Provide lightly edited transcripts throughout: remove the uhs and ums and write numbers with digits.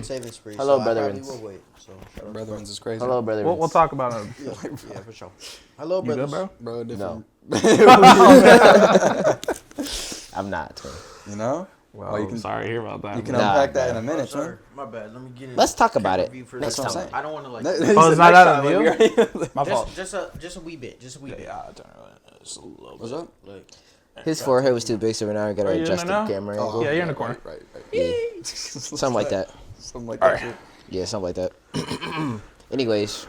saving spree. Hello, so brethren. I probably will wait. So Brotherins is crazy. Hello, brother. We'll talk about it. yeah, for sure. Hello, You good, brothers. bro? Bro, different. I'm not. You know? Well, you can- sorry to hear about that. You can Nah, unpack that bro. in a minute, Sorry, man. my bad. Let me get in. Let's talk about it review for next this. That's what I'm time. saying. I don't want to like. Oh, it's not that of you? My fault. Just a wee bit. Just a wee bit. Yeah, I'll turn around just a little What's bit. up? Like, His forehead was too big, so now we gotta Are you in adjust the there now? camera angle. Yeah, you're in the corner. Right. Something like that. Something like All that. right. Shit. Yeah, something like that. Anyways,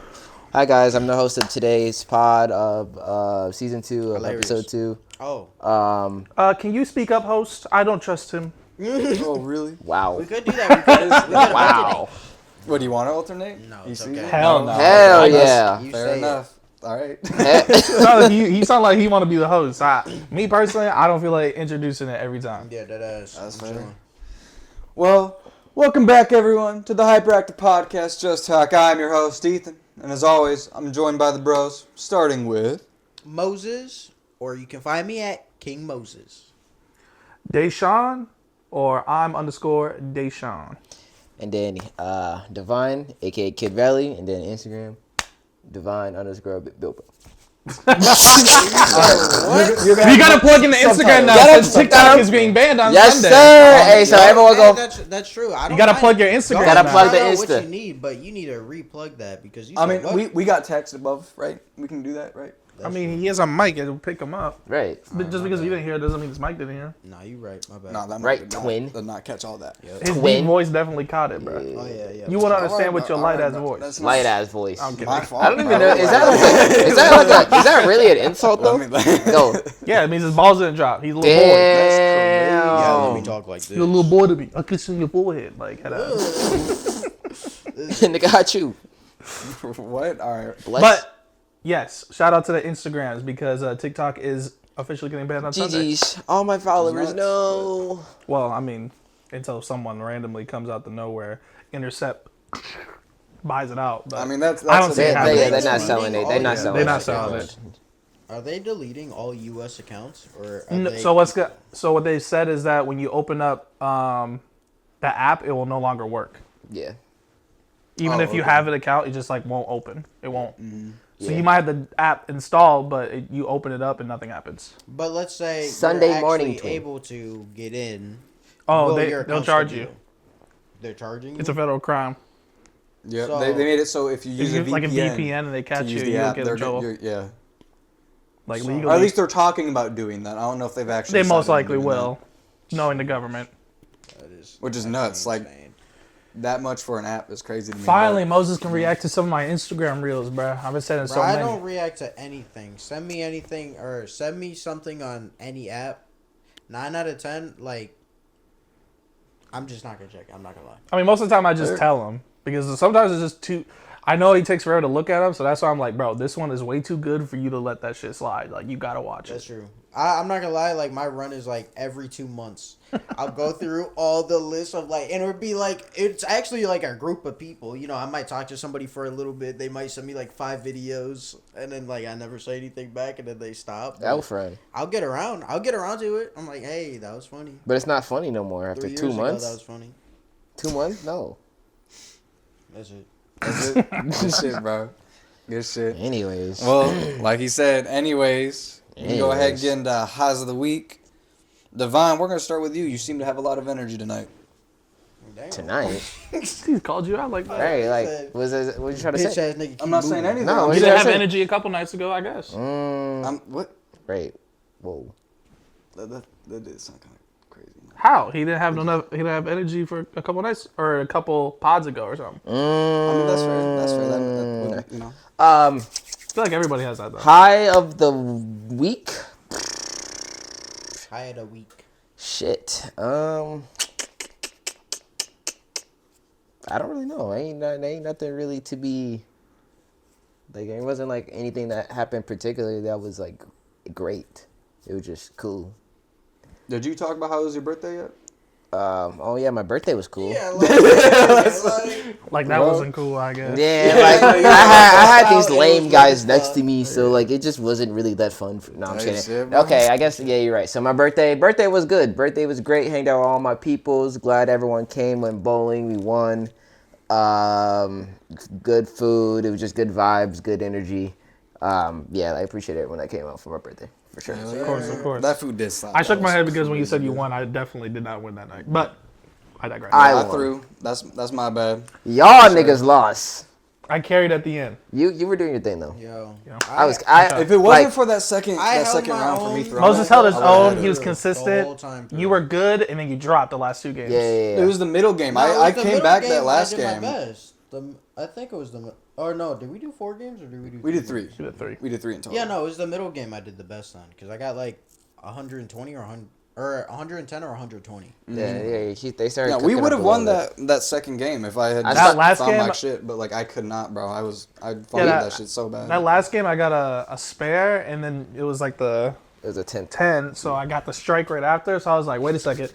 hi guys. I'm the host of today's pod of season 2 of Hilarious. episode 2. oh, Can you speak up, host? I don't trust him. Oh, really? Wow. we could do that. We could Wow. What, do you want to alternate? No, You it's see okay. that? Hell no. Hell Okay, yeah. You Fair say enough. All right. He sound like he want to be the host. Me personally, I don't feel like introducing it every time. Yeah, that's That's for fair. sure. Well, welcome back, everyone, to the HyprActive podcast, Just Talk. I'm your host, Ethan, and as always, I'm joined by the bros, starting with... Moses, or you can find me at King Moses. Deshaun or I'm_Deshaun. And then Divine, aka Kid Veli, and then Instagram, Divine_Bilbo. You gotta plug in the Instagram now Gotta since TikTok is being banned on Yes, Sunday. sir. Hey, so everyone go. That's true. I don't You gotta mind. plug your Instagram. Gotta now. plug the I know Insta. what you need, but you need to replug that because you. I said mean, what? we got text above, right? We can do that, right? I mean, he has a mic. It'll pick him up. Right. But just because you didn't hear it doesn't mean his mic didn't hear. Nah, you right. My bad. No, that Right, might twin. did not catch all that. Yep. His Twin. deep voice definitely caught it, bro. Oh yeah. You want to All understand right, with your all light right, ass bro. voice. That's Light not ass voice. I'm kidding. my fault. I don't even know. Is that really an insult though? No. Yeah, it means his balls didn't drop. He's a little boy. Yeah, let me Damn. talk like this. You're a little boy to me. I kiss you in your forehead. Like, head out. Nigga, got you. What? All right. Bless. But yes, shout out to the Instagrams because TikTok is officially getting banned on Sunday. GG's. All my followers. Nuts, No. Well, I mean, until someone randomly comes out the nowhere, intercept, buys it out. But I mean, that's I don't see They, it happening. they're not selling it. They're not Yeah, selling they're it. not selling it. Are they deleting all U.S. accounts or? Are No, they... so what they said is that when you open up the app, it will no longer work. Yeah. Even Oh, if you okay. have an account, it just like won't open. It won't. So Yeah. you might have the app installed, but you open it up and nothing happens. But let's say Sunday you're morning actually twin. able to get in. Oh, will your they'll account charge still you. do? They're charging you. It's a federal crime. Yeah, So- they made it so if you If use you a use like a VPN, VPN and they to catch you, use the you'll app, get they're in trouble. yeah. Like So- legally. Or at least they're talking about doing that. I don't know if they've actually. They most decided on likely doing will, knowing the government. That is, Which is that's nuts, like- insane. That much for an app is crazy to me. Finally, Moses can react to some of my Instagram reels, bro. I've been sending so Bro, I many. don't react to anything. Send me anything or send me something on any app. 9 out of 10, like, I'm just not gonna check. I'm not gonna lie. I mean, most of the time I just tell him because sometimes it's just too. I know he takes forever to look at them, so that's why I'm like, bro, this one is way too good for you to let that shit slide. Like, you gotta watch That's it. true. I'm not gonna lie. Like my run is like every 2 months. I'll go through all the list of like, and it would be like it's actually like a group of people. You know, I might talk to somebody for a little bit. They might send me like 5 videos, and then like I never say anything back, and then they stop. That was fun. I'll get around. I'll get around to it. I'm like, hey, that was funny. But it's not funny no more after 3 2 years ago, months. that was funny. 2 months? No. That's it. That's it. Good shit, bro. Good shit. Anyways. Well, like he said, anyways, we can go ahead and Anyways. get into highs of the week. Divine, we're gonna start with you. You seem to have a lot of energy tonight. Damn. Tonight. He called you out like that. Hey, like, what you trying to Bitch say? ass nigga. I'm not saying anything. No, I'm He Yeah, didn't just- have that's it. energy a couple nights ago, I guess. what? Right. Whoa. That did sound kind of crazy. How? He didn't have enough. He didn't have energy for a couple nights or a couple pods ago or something. I mean, that's fair. That's fair. That wouldn't, you know. I feel like everybody has that though. High of the week? High of the week. Shit. I don't really know. Ain't nothing really to be. Like, it wasn't like anything that happened particularly that was like great. It was just cool. Did you talk about how it was your birthday yet? Oh yeah, my birthday was cool. Yeah, like, Like that Bro. wasn't cool, I guess. Yeah, like I had these lame guys next to me, so like it just wasn't really that fun. No, I'm Hey, kidding. shit, bro. Okay, I guess yeah, you're right. So my birthday was good. Birthday was great. Hanged out with all my peoples. Glad everyone came. Went bowling. We won. Good food. It was just good vibes, good energy. Yeah, I appreciate it when I came out for my birthday for sure. Of course. That food did slap. I shook my That head was because when you said you good. won, I definitely did not win that night. But I digress. I I won. threw. That's my bad. Y'all niggas lost. I carried at the end. You were doing your thing though. Yo, If it wasn't like, for that second I held second my round for own. me throwing, Moses that, held his I would've own. had He was it. The consistent. whole time through. You were good, and then you dropped the last two games. yeah. It was the middle game. No, it was I the came middle back game, that last I did game. my best. I think it was the. Or no, did we do 4 games or did we do? We did 3. You did 3. We did 3 in total. Yeah, no, it was the middle game I did the best on because I got like 120 or 100 or 110 or 120. Yeah. They started. Yeah, we cooking would up have a won little bit. that second game if I had That just last found game- like shit. But like I could not, bro. I fucking Yeah, that shit so bad. That last game, I got a spare, and then it was like the It was a 10. 10, so I got the strike right after. So I was like, wait a second.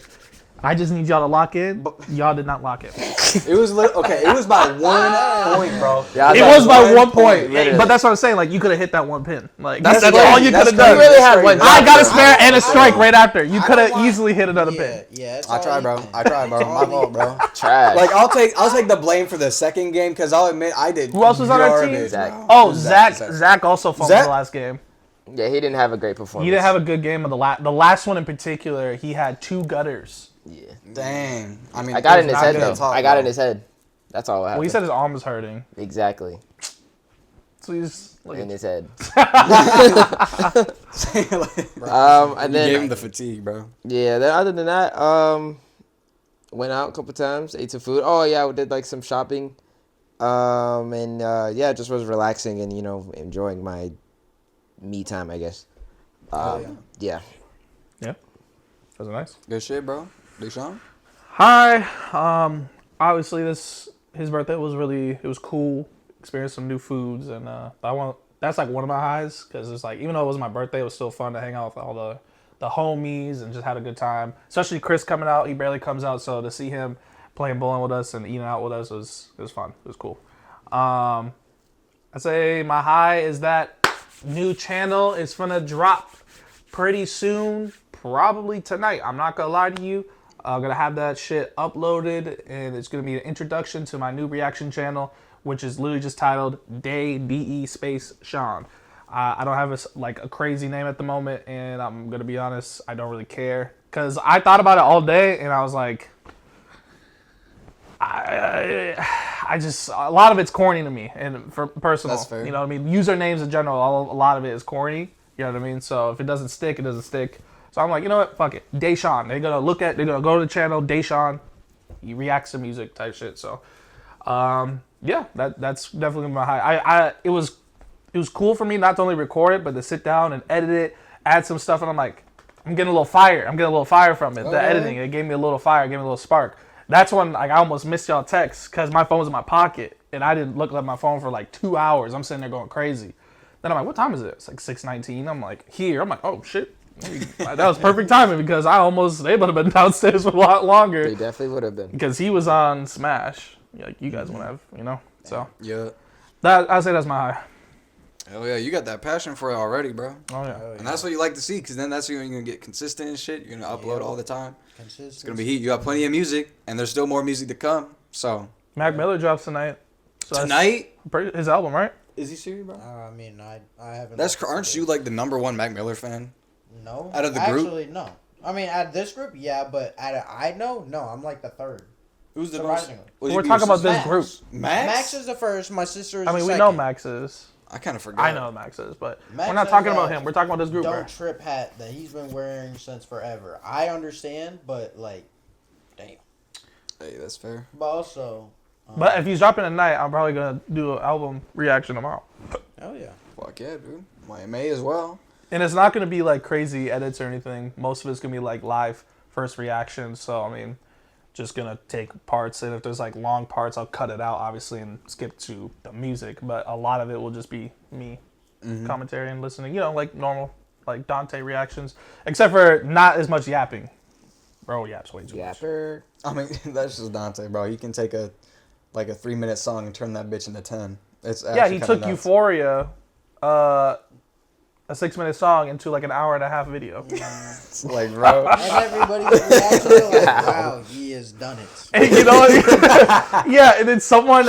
I just need y'all to lock in. Y'all did not lock in. It was okay. It was by 1 point, bro. Yeah, It was by 1 point. literally. But that's what I'm saying. Like, you could have hit that one pin. Like, That's that's crazy. all you That's could have done. crazy. You really had one I got a shot, spare and a strike don't- right after. You I could don't have want- easily hit another Yeah, pin. yeah. It's I all tried, you bro. can. I tried, bro. It's all My you fault, can. bro. Trash. Like I'll take the blame for the second game because I'll admit I did. Who else was on our team? garbage, Zach. bro. Oh, Zach. Zach also fumbled Zach? the last game. Yeah, he didn't have a great performance. He didn't have a good game. Of the last one in particular, he had 2 gutters. Yeah. Dang. I mean, I got it in his not head good. though. I got it in his head. That's all. Well, he said his arm was hurting. Exactly So he's like, in his head. and And gave him then the fatigue, bro. yeah. Then other than that, went out a couple times, ate some food. Oh yeah, we did like some shopping. And yeah, just was relaxing and enjoying my me time, I guess. Yeah. yeah, was it nice? Good shit, bro. Deshaun? Hi. Obviously his birthday was cool. Experienced some new foods, and that's like one of my highs because it's like even though it was my birthday, it was still fun to hang out with all the homies and just had a good time. Especially Chris coming out, he barely comes out, so to see him playing bowling with us and eating out with us was fun. It was cool. I'd say my high is that new channel is gonna drop pretty soon, probably tonight. I'm not gonna lie to you. I'm gonna have that shit uploaded, and it's gonna be an introduction to my new reaction channel, which is literally just titled Day DE Space Sean. I don't have a crazy name at the moment, and I'm gonna be honest, I don't really care because I thought about it all day, and I was like, I just a lot of it's corny to me, and for personal, That's fair. Mm. You know what I mean. Usernames in general, a lot of it is corny. You know what I mean. So if it doesn't stick, it doesn't stick. So I'm like, you know what? Fuck it. Deshaun. They're gonna go to the channel Deshaun. He reacts to music type shit. So, yeah, that's definitely my high. It was cool for me not to only record it, but to sit down and edit it, add some stuff, and I'm like, I'm getting a little fire. I'm getting a little fire from it. The editing, it gave me a little fire, gave me a little spark. That's when I almost missed y'all texts because my phone was in my pocket and I didn't look at my phone for like 2 hours. I'm sitting there going crazy. Then I'm like, what time is it? It's like 6:19. I'm like, here. I'm like, oh shit. That was perfect timing because they would have been downstairs for a lot longer. They definitely would have been. Because he was on Smash. Like you guys want to have, So Yeah. I'd say that's my high. Hell yeah, you got that passion for it already, bro. Oh yeah. And that's what you like to see, because then that's when you're going to get consistent and shit. You're going to upload all the time. It's going to be heat. You got plenty of music, and there's still more music to come. So Mac Miller drops tonight. So that's tonight? his album, right? Is he serious, bro? I mean, I haven't. Aren't you like the #1 Mac Miller fan? No. Out of the group? Actually, no. I mean, at this group, yeah, but no, I'm like the third. Who's the most? Surprisingly. We're talking about this Max. group. Max? Max is the first. My sister is I mean, the we second. know Max is. I kind of forgot. I know Max is, but Max we're not has talking about that him. We're talking about this group, bro. Don't trip hat that he's been wearing since forever. I understand, but like, damn. Hey, that's fair. But also, But if he's dropping tonight, I'm probably gonna do an album reaction tomorrow. hell yeah. Fuck yeah, dude. My MA as well. And it's not gonna be like crazy edits or anything. Most of it's gonna be like live first reactions. So I mean, just gonna take parts, and if there's like long parts, I'll cut it out obviously and skip to the music. But a lot of it will just be me commentary and listening. Like normal, like Dante reactions, except for not as much yapping. Bro, yaps way too much. Yapper. I mean, that's just Dante, bro. He can take a 3-minute song and turn that bitch into 10. It's Yeah, he took Euphoria, a a 6-minute song into like an hour and a half video. Like, bro. And everybody's reaction like, wow, he has done it. And you know, yeah. And then someone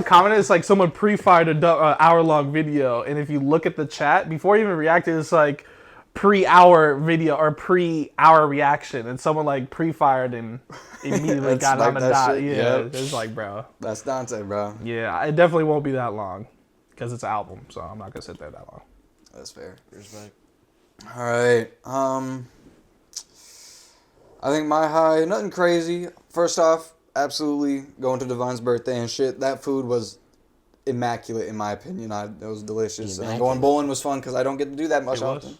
commented, it's like someone pre-fired an hour-long video, and if you look at the chat before you even reacted, it's like pre-hour video or pre-hour reaction, and someone like pre-fired and immediately got like on the that dot. shit, Yeah, yep. it's like, bro. That's Dante, bro. Yeah, it definitely won't be that long because it's an album, so I'm not gonna sit there that long. That's fair. Respect. All right. I think my high, nothing crazy. First off, absolutely going to Divine's birthday and shit. That food was immaculate in my opinion. It was delicious. And going bowling was fun because I don't get to do that much often.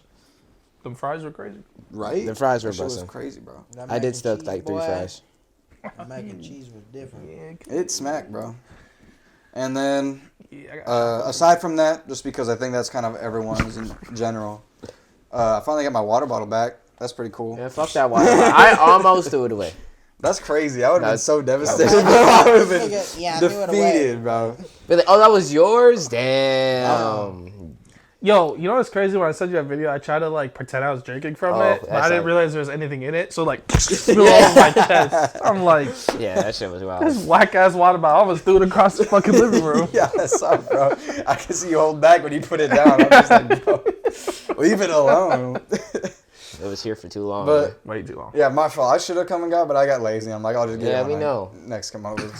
Them fries were crazy. Right? The fries were That shit was busting. crazy, bro. That I mac did and stuff cheese, like 3 boy, fries. that mac and cheese was different. It smacked, bro. And then, Yeah, aside from that, just because I think that's kind of everyone's in general, I finally got my water bottle back. That's pretty cool. Yeah, fuck that water. I almost threw it away. That's crazy. I would have been That's- so devastated, bro. I would have been Yeah, I threw it away. defeated, bro. But oh, that was yours? Damn. Yo, you know what's crazy? When I sent you that video, I tried to like pretend I was drinking from it, but I that's didn't like- realize there was anything in it. So like, spilled all over my chest. I'm like, Yeah, that shit was wild. this whack ass water bottle. I almost threw it across the fucking living room. Yeah, I saw, bro. I can see you hold back when you put it down. I'm just like, bro, leave it alone. It was here for too long. But Way too long. yeah, my fault. I should have come and got, but I got lazy. I'm like, I'll just get Yeah, it. we when I know. Next come over.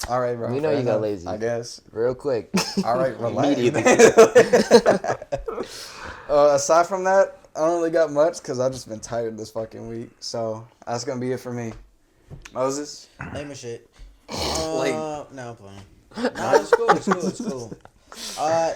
All right, bro. We know fair you got enough, lazy. I guess. Real quick. All right, relax. Immediately. Aside from that, I don't really got much because I've just been tired this fucking week. So that's gonna be it for me. Moses. Name a shit. Like- No, I'm playing. No, it's cool. It's cool. It's cool.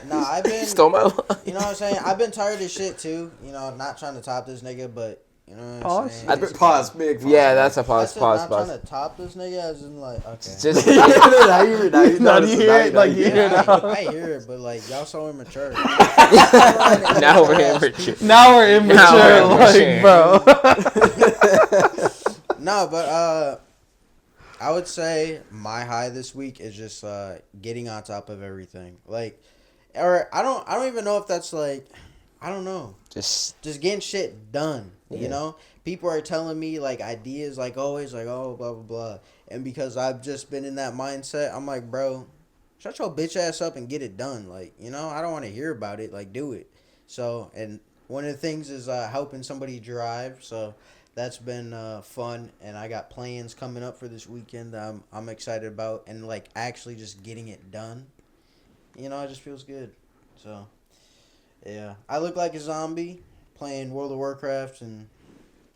No, I've been. Stole my line. You know what I'm saying? I've been tired of shit too. You know, not trying to top this nigga, but you know what I'm Pause? saying? I've been pause. Big pause. Yeah, that's a I pause, said pause, not pause. trying to top this nigga, as in like, okay. Just now you Now you notice it. hear it, like, you you hear hear it. it. I hear it, but like y'all so immature. now we're immature. Now we're immature, Now we're like, immature. bro. No, but I would say my high this week is just getting on top of everything. Like, or I don't even know if that's like, I don't know. Just Getting shit done. You Yeah. know, people are telling me like ideas, like always, like oh blah blah blah, and because I've just been in that mindset, I'm like, bro, shut your bitch ass up and get it done. Like, you know, I don't want to hear about it. Like, do it. So, and one of the things is helping somebody drive. So that's been fun, and I got plans coming up for this weekend that I'm excited about, and like actually just getting it done. You know, it just feels good. So, yeah, I look like a zombie playing World of Warcraft and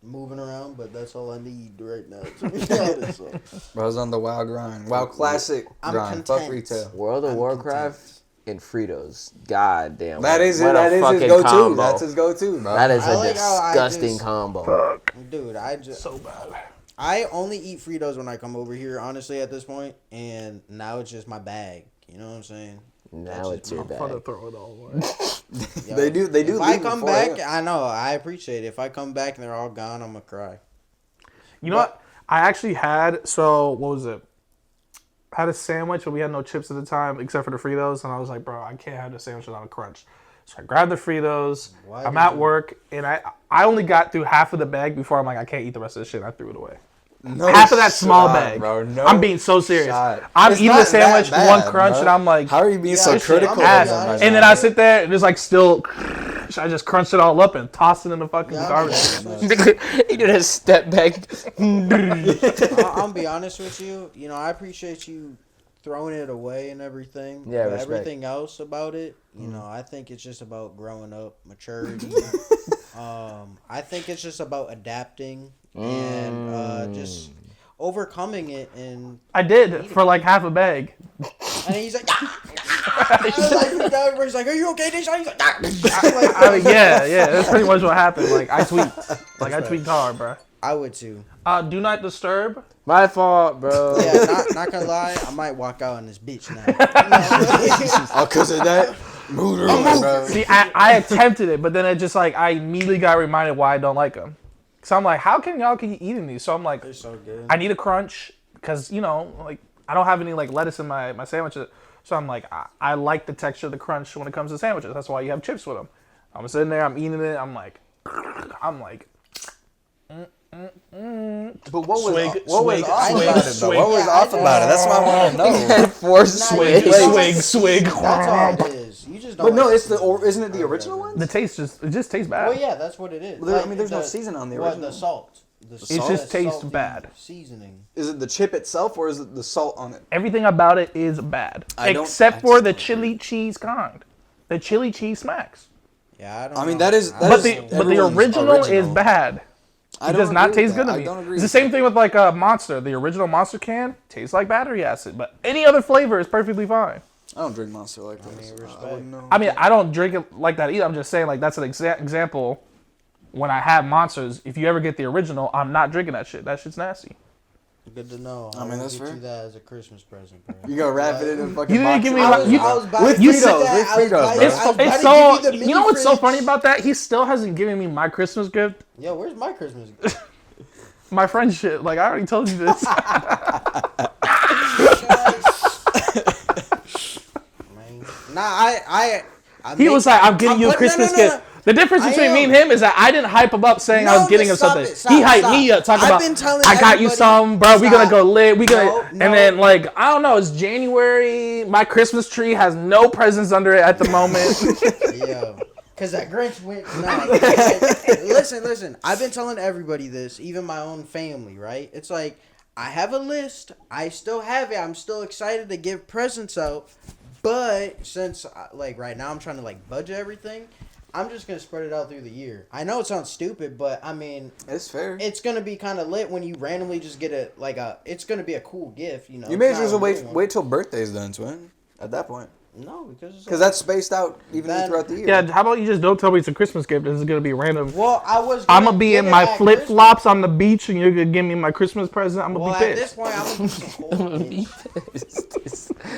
moving around, but that's all I need right now. To be honest, so. Bro's on the WoW grind. WoW classic I'm grind. content. Fuck retail. World of I'm Warcraft and Fritos. God damn. That is it. what a That is his fucking go-to. combo. That's his go-to, bro. That is I a like how I disgusting just- combo. Dude, I just So bad. I only eat Fritos when I come over here, honestly, at this point, and now it's just my bag. You know what I'm saying? Now it's your I'm gonna bag. throw it all away. Yo, They do If I leave come before, back, yeah. I know I appreciate it. If I come back and they're all gone, I'm gonna cry. You know what? I actually had, so what was it? I had a sandwich, but we had no chips at the time except for the Fritos, and I was like, bro, I can't have the sandwich without a crunch. So I grabbed the Fritos. Why I'm did at you- work, and I only got through half of the bag before I'm like, I can't eat the rest of this shit. And I threw it away. No Half of that small shot, bag. bro. No I'm being so serious. shot. I'm It's eating not the sandwich, that one bad, crunch, bro. and I'm like, How are you being so this shit, critical I'm of ass. them right and now? then I sit there, and it's like still, I just crunched it all up and tossed it in the fucking Yeah, garbage. He did a step back. I'll be honest with you. You know, I appreciate you throwing it away and everything. Yeah, but respect. everything else about it, you know, I think it's just about growing up, maturity. I think it's just about adapting and just overcoming it. And I did for like half a bag. he's like, everybody's like, "Are you okay, Deshaun?" He's like, I'm like, I mean, yeah, that's pretty much what happened. Like I tweaked hard, bro. I would too. Do not disturb. My fault, bro. Yeah, not gonna lie, I might walk out on this bitch now. Oh, cause of that. Move around, bro. See, I attempted it, but then it just like I immediately got reminded why I don't like them. So I'm like, how can y'all keep eating these? So I'm like, They're so good. I need a crunch because you know, like I don't have any like lettuce in my sandwiches. So I'm like, I like the texture of the crunch when it comes to sandwiches. That's why you have chips with them. I'm sitting there, I'm eating it, I'm like. But what was Swig, what was swig, off swig, about it though? swig. What was Yeah, off about it? That's what I want to know. Force Swig, swig. swig. That's all it is. You just don't. But no, like it's the seasoning. isn't it the original one? The taste it just tastes bad. Well, yeah, that's what it is. Well, I mean, there's no season on the What, original. the salt. The It salt, just that tastes salty bad. Seasoning. Is it the chip itself or is it the salt on it? Everything about it is bad, I except just for the don't chili cheese kind. The chili cheese smacks, Yeah, I don't. I mean, know. that is- I that but don't is know. the everyone's original is original. bad. I It don't does not agree with taste good that. to I me. don't agree It's the with same thing with like Monster. The original Monster can tastes like battery acid, but any other flavor is perfectly fine. I don't drink Monster like this. respect. I wouldn't know. I mean, I don't drink it like that either. I'm just saying, like, that's an example. When I have Monsters, if you ever get the original, I'm not drinking that shit. That shit's nasty. Good to know. I mean, that's get fair. you that as a Christmas present, bro. You gonna wrap it in a fucking You didn't box give of me I like- was, you- I was about with to say Fritos, that. with I was Fritos, about- bro. I was about to It's give so. you the You know what's so mini funny fridge. about that? He still hasn't given me my Christmas gift. Yo, where's my Christmas gift? My friend shit. Like, I already told you this. Man. Nah, I He was like, I'm getting you a no, Christmas no, no, gift. The difference I between me am. and him is that I didn't hype him up saying I was getting him stop something. it, stop, He hyped stop. me up talking I've about, been telling I got you everybody- some, bro. We gonna Stop. go lit. We gonna, No, and no. then like, I don't know. It's January. My Christmas tree has no presents under it at the moment. Yo, cause that Grinch went. Nah, listen. I've been telling everybody this, even my own family. Right? It's like I have a list. I still have it. I'm still excited to give presents out. But since like right now I'm trying to like budget everything, I'm just gonna spread it out through the year. I know it sounds stupid, but I mean, It's fair. it's gonna be kind of lit when you randomly just get it's gonna be a cool gift, you know. You may It's as not well a real one. wait till birthday's done, twin. At that point, No, because that's spaced out evenly Then- throughout the year. Yeah, how about you just don't tell me it's a Christmas gift? This is gonna be random. Well, I'm gonna be give in it my at flip Christmas. flops on the beach, and you're gonna give me my Christmas present. I'm gonna Well, be at this pissed. point, I'm gonna do some cold.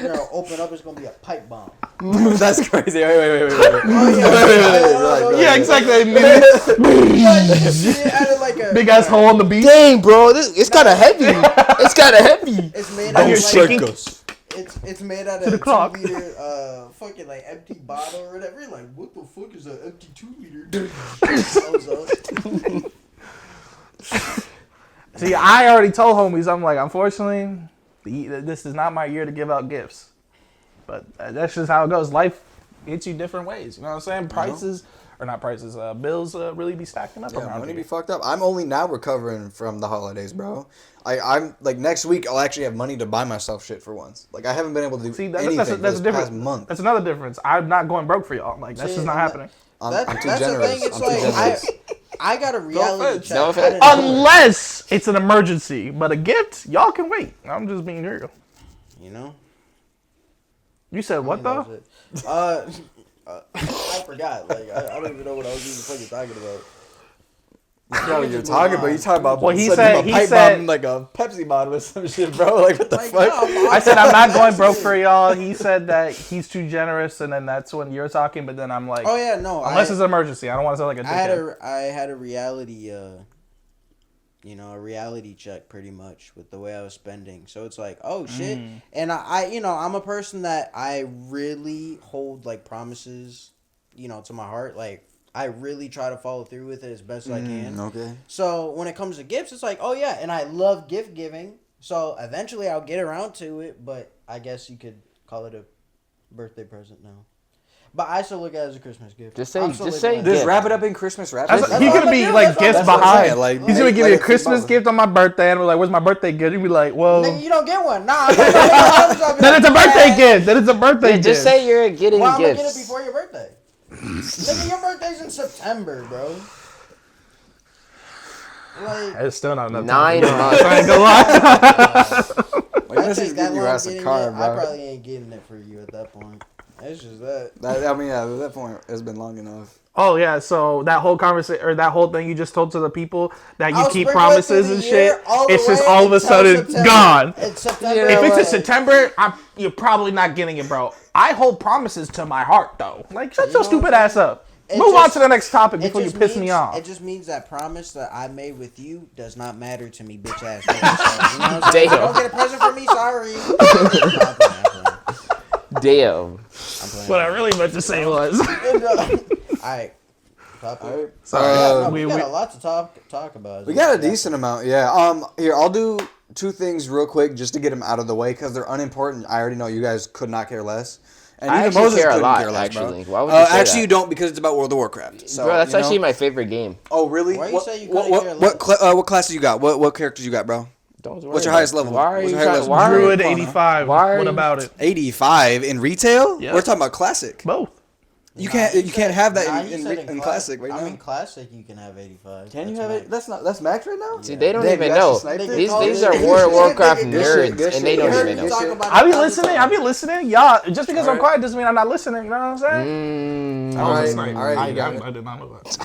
You're gonna open up. It's gonna be a pipe bomb. That's crazy. Wait. Oh, Yeah, exactly. Big ass hole on the beach. Dang, bro, it's kind of heavy. It's kind of heavy. It's made Are out you of shaking? it's made out the of a clock. 2 liter fucking like empty bottle or whatever. You're like, what the fuck is an empty 2 liter? See, I already told homies, I'm like, unfortunately, this is not my year to give out gifts. But that's just how it goes. Life hits you different ways. You know what I'm saying? Bills really be stacking up Yeah, around money here. be fucked up. I'm only now recovering from the holidays, bro. I'm like next week I'll actually have money to buy myself shit for once. Like I haven't been able to do See, anything that's for a this difference. past month. That's another difference. I'm not going broke for y'all. Like, that's See, just not and happening. I'm too that's generous. the thing. It's I'm too like generous. I got a reality offense. check. No I offense. didn't do it. Unless it's an emergency. But a gift, y'all can wait. I'm just being real. You know. You said what, though? I forgot. Like I don't even know what I was even fucking talking about. I know what you're talking about. You talking about Well, he setting said- a pipe said- bomb like a Pepsi bottle or some shit, bro. Like what the Like, fuck? no, I said I'm not going broke for y'all. He said that he's too generous, and then that's when you're talking. But then I'm like, Oh yeah, no. unless it's an emergency, I don't want to sound like a dickhead. I had a reality, a reality check pretty much with the way I was spending. So it's like, oh shit. And I I'm a person that I really hold like promises, to my heart. Like I really try to follow through with it as best as I can. Okay. So when it comes to gifts, it's like, oh yeah, and I love gift giving. So eventually I'll get around to it, but I guess you could call it a birthday present now. But I still look at it as a Christmas gift. Just say- I'm still just looking say at Just gift. wrap it up in Christmas wrap. That's- That's he's all gonna I'm be doing. like That's gifts what I'm behind. saying, like, He's gonna give let you a it Christmas keep gift on my birthday, and we're like, "Where's my birthday gift?" You'd be like, "Whoa." Nigga, you don't get one. Nah. Then Then it's a birthday gift. Then it's a birthday Yeah, gift. just say you're getting Well, I'm gonna get it gifts. before your birthday. Nigga, your birthday's in September, bro. Like, It's still not enough. 9 time. months. I ain't gonna lie. Like, I this take is that getting your long ass a getting car, it. bro. I probably ain't getting it for you at that point. It's just that. I mean, yeah, at that point, it's been long enough. Oh yeah, so that whole conversation or that whole thing you just told to the people that you I'll keep sprinkle it promises through the and year shit, all the it's just way all of a until sudden September. gone. It's September. Yeah, If it's in like- September, you're probably not getting it, bro. I hold promises to my heart, though. Like, shut your know stupid what I'm ass up. It Move on just- to the next topic it before you just piss me means- off. It just means that promise that I made with you does not matter to me, bitch ass. Nigga. So, you know what I'm saying? If you Damn. don't get a present from me, sorry. I'm playing. Damn. What I really meant to say was, Alright, topic. All right. Sorry. We got a lot to talk about. We got a decent amount, yeah. Here, I'll do 2 things real quick just to get them out of the way because they're unimportant. I already know you guys could not care less. And I even actually Moses care a couldn't lot, care less, actually. bro. Why would you say actually, that? you don't because it's about World of Warcraft. So, Bro, that's you know? actually my favorite game. Oh, really? Why you say you couldn't care less? What classes you got? What characters you got, bro? Don't worry What's your about highest it. level? Why are What's you your highest trying? Why level? are Druid you, 85. Why are What you- about it? 85 in retail? Yeah. We're talking about classic. Both. You can't have that he in said classic right now. I mean, classic you can have 85. Can you That's have it? max. That's max right now. See, they don't Damn, even you actually know. sniped it? These Oh, are yeah. World of Warcraft Good nerds, shit, and they good don't shit. even You know. talk about I be it listening. I be listening. Y'all, just because I'm Alright. quiet doesn't mean I'm not listening. You know what I'm saying? Mm, All right, Snipe. all right, you got I it. did not know that.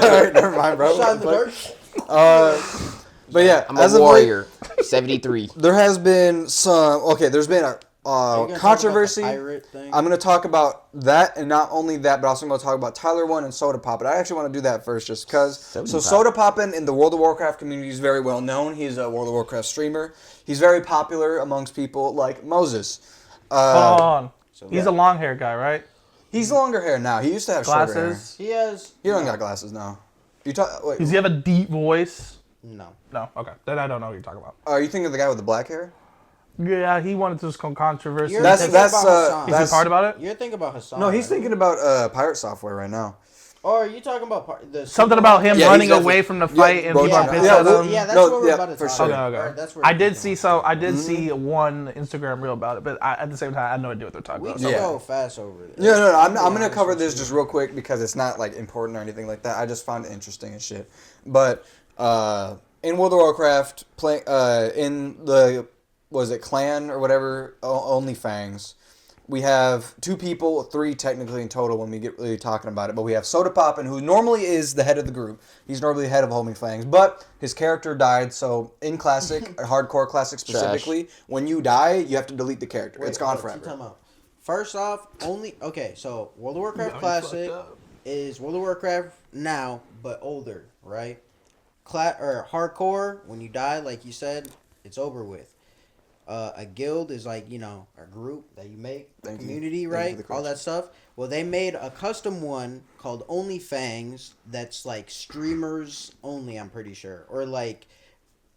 All right, never mind, bro. Shot in the dirt. But yeah, I'm a as of late, warrior. 73. there has been some. Okay, there's been a Are you gonna talk about the controversy. pirate thing? I'm going to talk about that, and not only that, but also going to talk about Tyler One and Soda Pop. But I actually want to do that first, just because. Soda So Pop. Soda Poppin' in the World of Warcraft community is very well known. He's a World of Warcraft streamer. He's very popular amongst people like Moses. Hold on. He's yeah. a long hair guy, right? He's longer hair now. He used to have shorter hair. Glasses. He has. He don't got glasses now. You talk. Wait, Does he have a deep voice? No. No. Okay. Then I don't know what you're talking about. are you thinking of the guy with the black hair? Yeah, he wanted to some controversy. You're That's thinking about Hassan. Is he part about it? You're thinking about Hassan. No, he's right? thinking about pirate software right now. Or are you talking about the Something about him Yeah, running he's away definitely- from the fight and Roach people are Runner. pissed Yeah, at well, him. Yeah, that's No, what we're yeah, about to for talk sure. about. Okay, okay. Or that's where I we're did thinking see about. some. I did see one Instagram reel about it, but at the same time, I had no idea what they're talking We about. can Yeah. go fast over it. Yeah, no, I'm Be gonna honest cover with this you. just real quick because it's not like important or anything like that. I just found it interesting and shit. But in World of Warcraft, in the was it clan or whatever, OnlyFangs, we have 2 people, 3 technically in total when we get really talking about it. But we have Soda Poppin', who normally is the head of the group. He's normally the head of OnlyFangs, but his character died. So in Classic, Hardcore Classic specifically, when you die, you have to delete the character. Wait, it's gone hold on, forever. time out. First off, so World of Warcraft you Classic fucked up. is World of Warcraft now, but older, right? Or hardcore, when you die, like you said, it's over with. A guild is like, a group that you make, Thank you. community, Thank you for right? the All correction. that stuff. Well, they made a custom one called OnlyFangs that's like streamers only, I'm pretty sure. Or like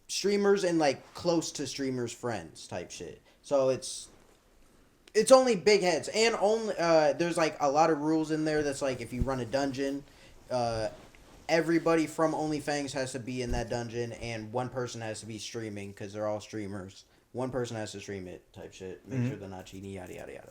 streamers and like close to streamers friends type shit. So it's only big heads, and only there's like a lot of rules in there that's like if you run a dungeon, everybody from OnlyFangs has to be in that dungeon, and one person has to be streaming because they're all streamers. One person has to stream it type shit. Make sure they're not cheating, yada yada yada.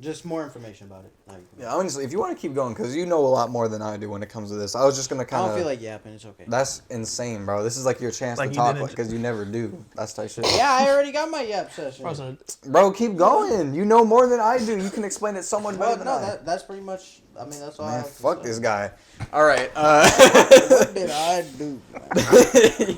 Just more information about it. Now you can- Yeah, honestly, if you want to keep going, because you know a lot more than I do when it comes to this, I was just gonna I kind don't of. feel like yapping. It's okay. That's insane, bro. This is like your chance Like to you talk, didn't- because you never do. That's type shit. Yeah, I already got my yap session. Bro, so- Bro, keep going. You know more than I do. You can explain it so much better Well, than no, I. that's pretty much. I mean, that's all. I Man, have to fuck say. this guy. All right. What did I do?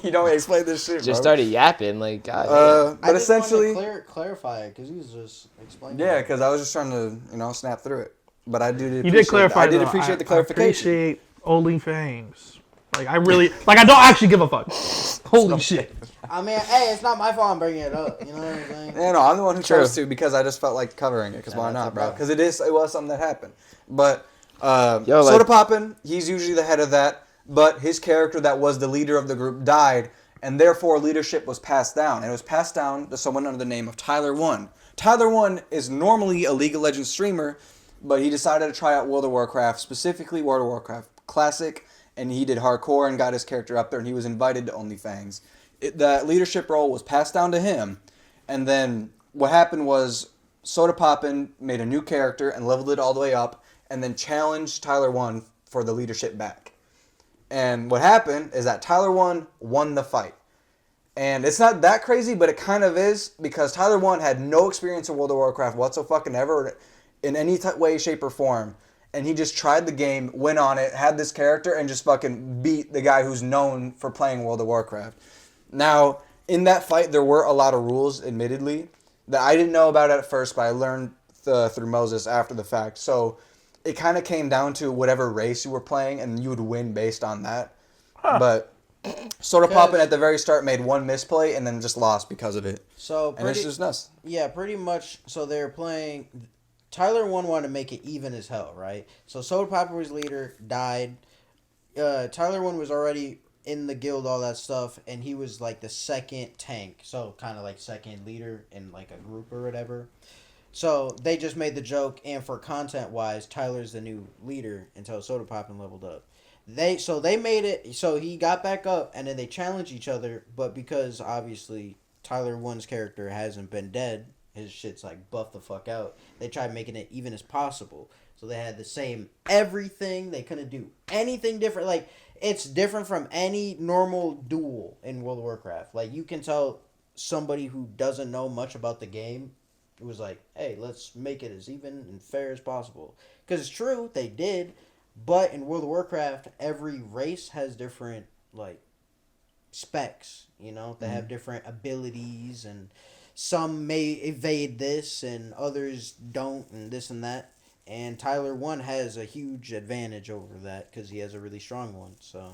You don't explain this shit, bro. Just started yapping, like, God. But I just essentially, wanted to clarify it because he was just explaining. yeah, it. because I was just trying to, snap through it. But I did. You did clarify. I did though. appreciate the I clarification. appreciate OnlyFangs. Like I really, I don't actually give a fuck. Holy shit. I mean, hey, it's not my fault I'm bringing it up. You know what I'm saying? Yeah, no, I'm the one who True. chose to because I just felt like covering it. Because why that's not, a bro? problem. Because it was something that happened. But Yo, Soda like- Poppin', he's usually the head of that. But his character that was the leader of the group died, and therefore leadership was passed down. And it was passed down to someone under the name of Tyler One. Tyler One is normally a League of Legends streamer, but he decided to try out World of Warcraft, specifically World of Warcraft Classic, and he did hardcore and got his character up there, and he was invited to OnlyFangs. That leadership role was passed down to him, and then what happened was Soda Poppin' made a new character and leveled it all the way up, and then challenged Tyler One for the leadership back. And what happened is that Tyler One won the fight. And it's not that crazy, but it kind of is, because Tyler One had no experience in World of Warcraft whatsoever in any way, shape, or form. And he just tried the game, went on it, had this character, and just fucking beat the guy who's known for playing World of Warcraft. Now, in that fight, there were a lot of rules, admittedly, that I didn't know about at first, but I learned through Moses after the fact. So it kind of came down to whatever race you were playing, and you would win based on that. But Soda Poppin' at the very start made one misplay and then just lost because of it. So And it's pretty, just nuts. yeah, pretty much. So they're playing. Tyler 1 wanted to make it even as hell, right? So Soda Popper was leader, died. Tyler 1 was already in the guild, all that stuff, and he was like the second tank, so kind of like second leader in like a group or whatever. So they just made the joke, and for content wise, Tyler's the new leader until Soda Poppin leveled up. They made it so he got back up, and then they challenged each other, but because obviously Tyler 1's character hasn't been dead, his shit's like buffed the fuck out. They tried making it even as possible. So they had the same everything. They couldn't do anything different. Like, it's different from any normal duel in World of Warcraft. Like, you can tell somebody who doesn't know much about the game, it was like, hey, let's make it as even and fair as possible. Because it's true, they did. But in World of Warcraft, every race has different, like, specs. You know? They have different abilities, and some may evade this, and others don't, and this and that. And Tyler 1 has a huge advantage over that because he has a really strong one. So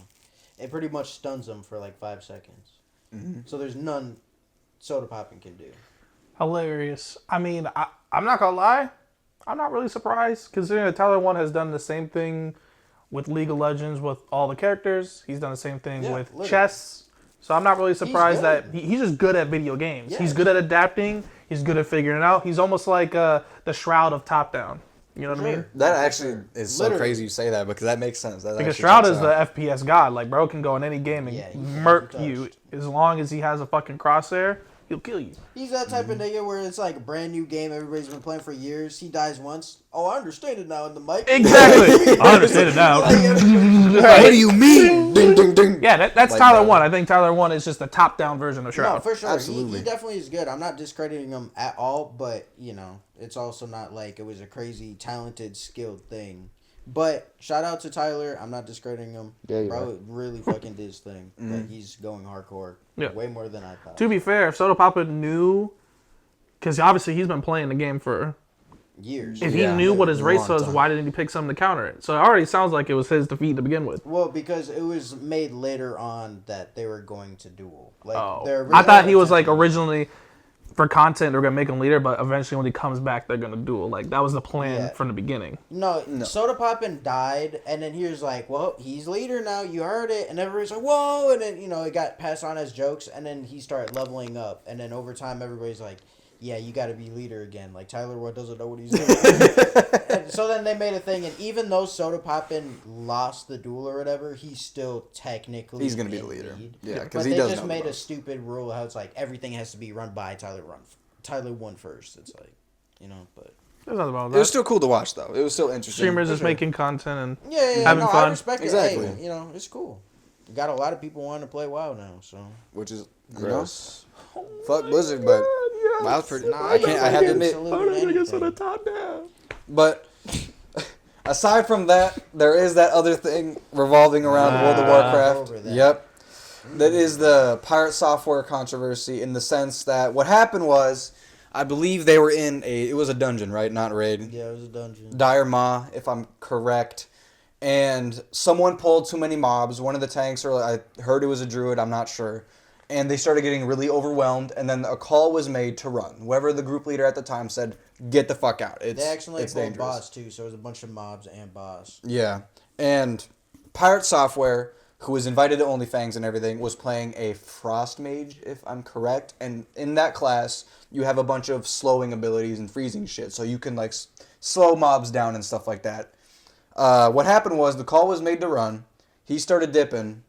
it pretty much stuns him for like 5 seconds. Mm-hmm. So there's none Soda Poppin can do. Hilarious. I mean, I'm not going to lie. I'm not really surprised considering that Tyler 1 has done the same thing with League of Legends with all the characters. He's done the same thing with literally. chess. So I'm not really surprised that he's just good at video games. Yeah. He's good at adapting. He's good at figuring it out. He's almost like the Shroud of top-down. You know what I mean? That actually is so crazy you say that because that makes sense. That because Shroud is the FPS god. Like, bro can go in any game and murk you. As long as he has a fucking crosshair, he'll kill you. He's that type of nigga where it's like a brand new game everybody's been playing for years. He dies once. Oh, I understand it now in the mic. Exactly. I understand it now. What do you mean? Ding, ding, ding. Yeah, that's like Tyler 1. I think Tyler 1 is just the top-down version of Shroud. No, for sure. Absolutely. He definitely is good. I'm not discrediting him at all, but, you know, it's also not like it was a crazy, talented, skilled thing. But shout out to Tyler. I'm not discrediting him. Yeah, Bro really fucking did his thing. Like, he's going hardcore. Yeah. Way more than I thought. To be fair, if Soda Papa knew, because obviously he's been playing the game for years. If he knew what his race was, why didn't he pick something to counter it? So it already sounds like it was his defeat to begin with. Well, because it was made later on that they were going to duel. Like, I thought he was like originally for content they were gonna make him leader, but eventually when he comes back they're gonna duel. Like that was the plan from the beginning. No. Soda Poppin died, and then he was like, "Well, he's leader now. You heard it," and everybody's like, "Whoa!" And then it got passed on as jokes, and then he started leveling up, and then over time everybody's like, yeah, you got to be leader again. Like, Tyler doesn't know what he's doing. And so then they made a thing, and even though Soda Poppin lost the duel or whatever, he's still technically he's going to be the leader. Yeah, because he just made a stupid rule how it's like everything has to be run by Tyler 1 first. It's like, but... There's nothing wrong with that. It was still cool to watch, though. It was still interesting. Streamers just making content and having fun. I respect it. Exactly. Hey, it's cool. You got a lot of people wanting to play WoW now, so... Which is, gross. Fuck Blizzard, but... WoW's pretty... I had to admit... But... Aside from that, there is that other thing revolving around World of Warcraft. Yep. That is the pirate software controversy in the sense that what happened was, I believe they were in it was a dungeon, right? Not raid. Yeah, it was a dungeon. Dire Maw, if I'm correct. And someone pulled too many mobs. One of the tanks, or I heard it was a druid, I'm not sure. And they started getting really overwhelmed, and then a call was made to run. Whoever the group leader at the time said, get the fuck out. They actually pulled boss, too, so it was a bunch of mobs and boss. Yeah. And Pirate Software, who was invited to OnlyFans and everything, was playing a Frost Mage, if I'm correct. And in that class, you have a bunch of slowing abilities and freezing shit, so you can, like, slow mobs down and stuff like that. What happened was the call was made to run. He started dipping,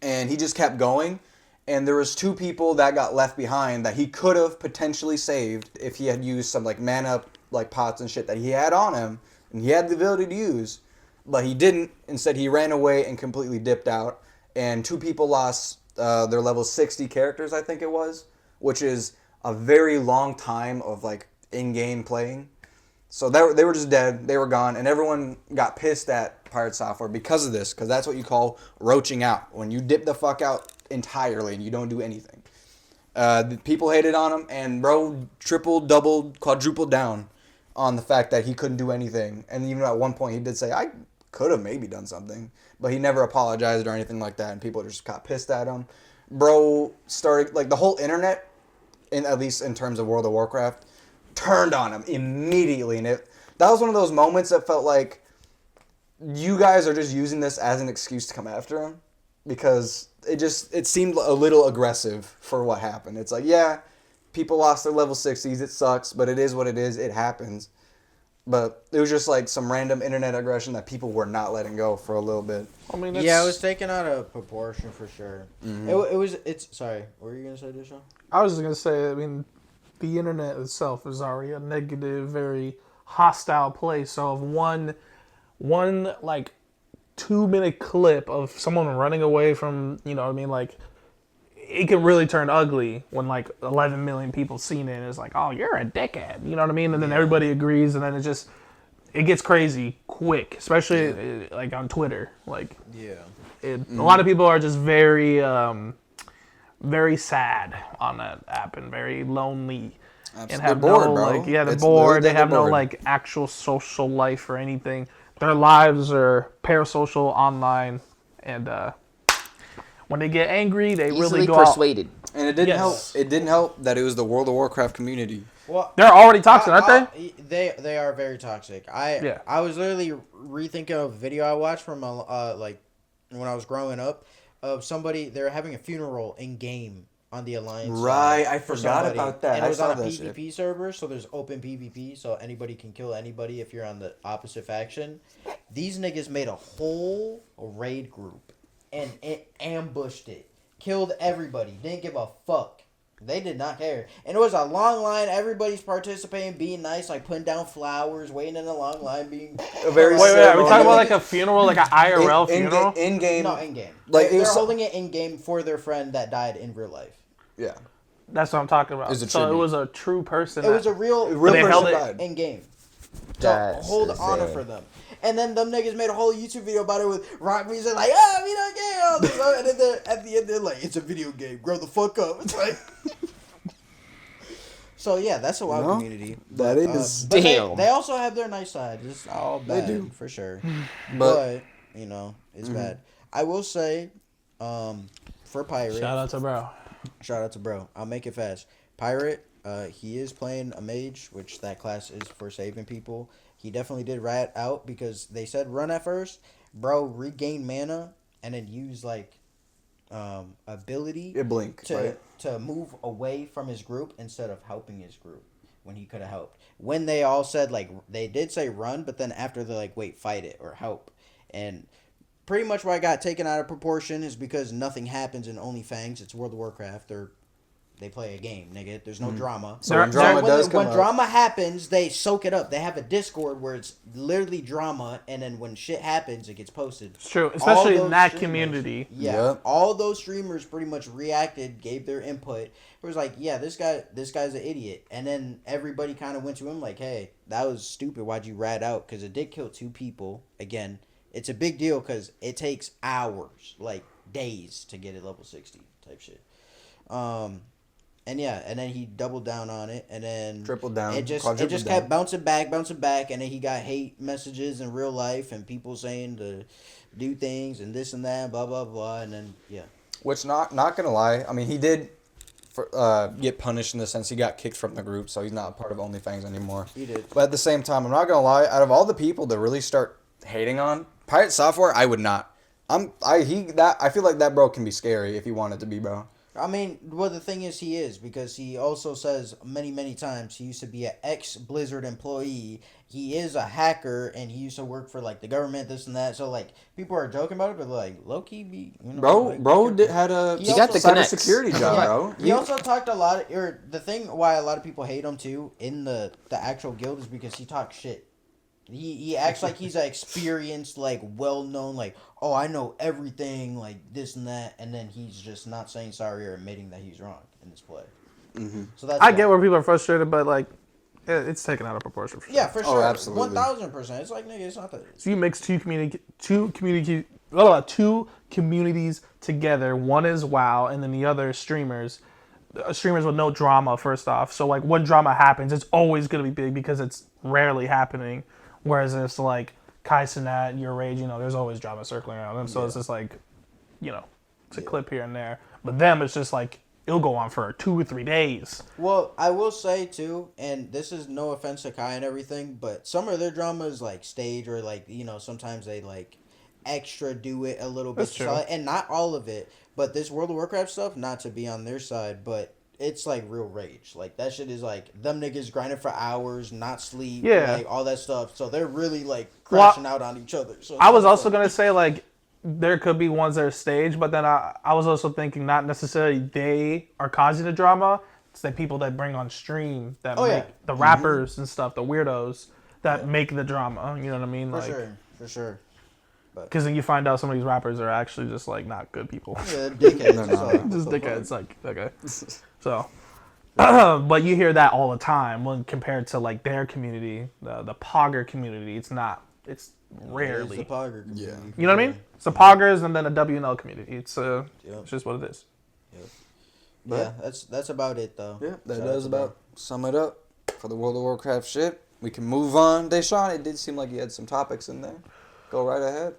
and he just kept going. And there was 2 people that got left behind that he could have potentially saved if he had used some like mana like pots and shit that he had on him, and he had the ability to use, but he didn't. Instead, he ran away and completely dipped out. And 2 people lost their level 60 characters, I think it was, which is a very long time of like in-game playing. So they were just dead. They were gone, and everyone got pissed at Pirate Software because of this, because that's what you call roaching out, when you dip the fuck out entirely and you don't do anything. The people hated on him, and bro tripled, doubled, quadrupled down on the fact that he couldn't do anything. And even at one point he did say, I could have maybe done something, but he never apologized or anything like that, and people just got pissed at him. Bro started, like, the whole internet, at least in terms of World of Warcraft, turned on him immediately, and that was one of those moments that felt like you guys are just using this as an excuse to come after him, because it seemed a little aggressive for what happened. It's like, yeah, people lost their level 60s, it sucks, but it is what it is, it happens. But it was just like some random internet aggression that people were not letting go for a little bit. I mean, Yeah, it was taken out of proportion for sure. Mm-hmm. It's sorry, what were you gonna say, Deshaun? I was just gonna say, I mean, the internet itself is already a negative, very hostile place. So if one like 2-minute clip of someone running away from, you know what I mean, like, it can really turn ugly when like 11 million people seen it and it's like, oh, you're a dickhead, you know what I mean? And then everybody agrees, and then it gets crazy quick, especially like on Twitter. Like, a lot of people are just very very sad on that app and very lonely. Absolutely. And have They're bored, no, bro. like, they're It's bored. They have no bored. like actual social life or anything. Their lives are parasocial online, and when they get angry, they Easily really go persuaded. And it didn't Yes. help. It didn't help that it was the World of Warcraft community. Well, They're already toxic, aren't they? They are very toxic. I was literally rethinking a video I watched from like when I was growing up of somebody. They're having a funeral in game on the Alliance. Right, I for forgot somebody. about that. And it I was saw on a that PvP server, so there's open PvP, so anybody can kill anybody if you're on the opposite faction. These niggas made a whole raid group and it ambushed it, killed everybody, didn't give a fuck. They did not care. And it was a long line. Everybody's participating, being nice, like putting down flowers, waiting in a long line, being... A very Wait, are we talking ceremonial. about like a funeral, like an IRL in funeral? game. No, in-game. Like, They're it's- holding it in-game for their friend that died in real life. Yeah. That's what I'm talking about. It's a So it tribute. was a true person. It was a real Real They person held it died. in-game. So That's hold honor insane. for them. And then them niggas made a whole YouTube video about it with rock music, like, ah, we don't care, all this stuff. And then at the end, they're like, it's a video game, grow the fuck up. It's like... So yeah, that's a wild community. That is. But Damn. they also have their nice side. It's all bad, do. for sure. But- But you know, it's bad. I will say, for Pirate, Shout out to bro. shout out to bro. I'll make it fast. Pirate, he is playing a mage, which that class is for saving people. He definitely did rat out because they said run at first. Bro regained mana and then used like ability It blink, right? to move away from his group instead of helping his group when he could have helped. When they all said, like, they did say run, but then after they're like, wait, fight it or help. And pretty much what I got taken out of proportion is because nothing happens in OnlyFangs. It's World of Warcraft. They play a game, nigga. There's no drama. So when drama does come when up, drama happens, they soak it up. They have a Discord where it's literally drama, and then when shit happens, it gets posted. It's true, All especially in those that streamers- community. Yeah, Yep. all those streamers pretty much reacted, gave their input. It was like, yeah, this guy's an idiot, and then everybody kind of went to him like, hey, that was stupid. Why'd you rat out? Because it did kill 2 people. Again, it's a big deal because it takes hours, like days, to get it level 60 type shit. And yeah, and then he doubled down on it, and then Tripled down, It just quadrupled kept down. bouncing back, and then he got hate messages in real life and people saying to do things and this and that, blah blah blah, and then yeah. Which not gonna lie, I mean he did get punished in the sense he got kicked from the group, so he's not a part of OnlyFans anymore. He did. But at the same time, I'm not gonna lie. Out of all the people to really start hating on Pirate Software, I would not. I feel like that bro can be scary if he wanted to be, bro. I mean, well, the thing is, he is, because he also says many times he used to be an ex-Blizzard employee. He is a hacker, and he used to work for, like, the government, this and that. So, like, people are joking about it, but, like, low-key be, you know. Had a He got the connects. cybersecurity job, Yeah. bro. He also talked a lot, or the thing why a lot of people hate him, too, in the actual guild is because he talks shit. He acts like he's an experienced, like, well-known, like, oh, I know everything, like, this and that, and then he's just not saying sorry or admitting that he's wrong in this play. Mm-hmm. So that's I why. get where people are frustrated, but like, it's taken out of proportion. For sure. Yeah, for sure. absolutely. 1000%. It's like, nigga, it's not that. So you mix two communities together. One is WoW, and then the other is streamers. Streamers with no drama. First off, so like when drama happens, it's always gonna be big because it's rarely happening. Whereas it's like Kai Cenat, Your Rage, you know, there's always drama circling around them. So it's just like, you know, it's a clip here and there. But them, it's just like it'll go on for 2 or 3 days. Well, I will say too, and this is no offense to Kai and everything, but some of their drama is like stage or like sometimes they like extra do it a little bit. That's true. And not all of it, but this World of Warcraft stuff, not to be on their side, but it's like real rage. Like that shit is like them niggas grinding for hours, not sleep, like all that stuff. So they're really like crashing out on each other. So I was also gonna say like there could be ones that are staged, but then I was also thinking not necessarily they are causing the drama. It's the people that bring on stream that make the rappers and stuff, the weirdos that make the drama. You know what I mean? For sure. Because then you find out some of these rappers are actually just like not good people. Yeah, dickheads. Just dickheads, like okay. So, but you hear that all the time when compared to like their community, the Pogger community. It's not. It's rarely. It's the Pogger community. Yeah. You know what I mean? It's the Poggers and then a WNL community. It's just what it is. Yep. But yeah, that's about it though. Yeah, that does about sum it up for the World of Warcraft shit. We can move on. Deshaun, it did seem like you had some topics in there. Go right ahead.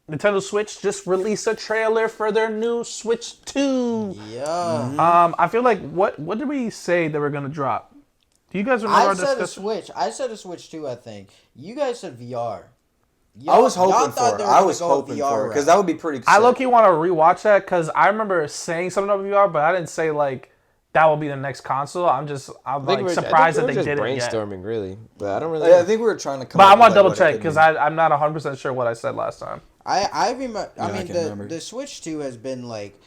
Nintendo Switch just released a trailer for their new Switch 2. Yeah. Mm-hmm. I feel like what did we say they were gonna drop? Do you guys remember our discussion? I said a Switch 2, I think. You guys said VR. I was hoping for it because that would be pretty sick. I low-key want to rewatch that because I remember saying something about VR, but I didn't say like that will be the next console. I'm like surprised that they did it yet. Brainstorming really, but I don't really. I think we were trying to come. But I want to double check because I'm not 100% sure what I said last time. I remember. I mean, the Switch 2 has been like,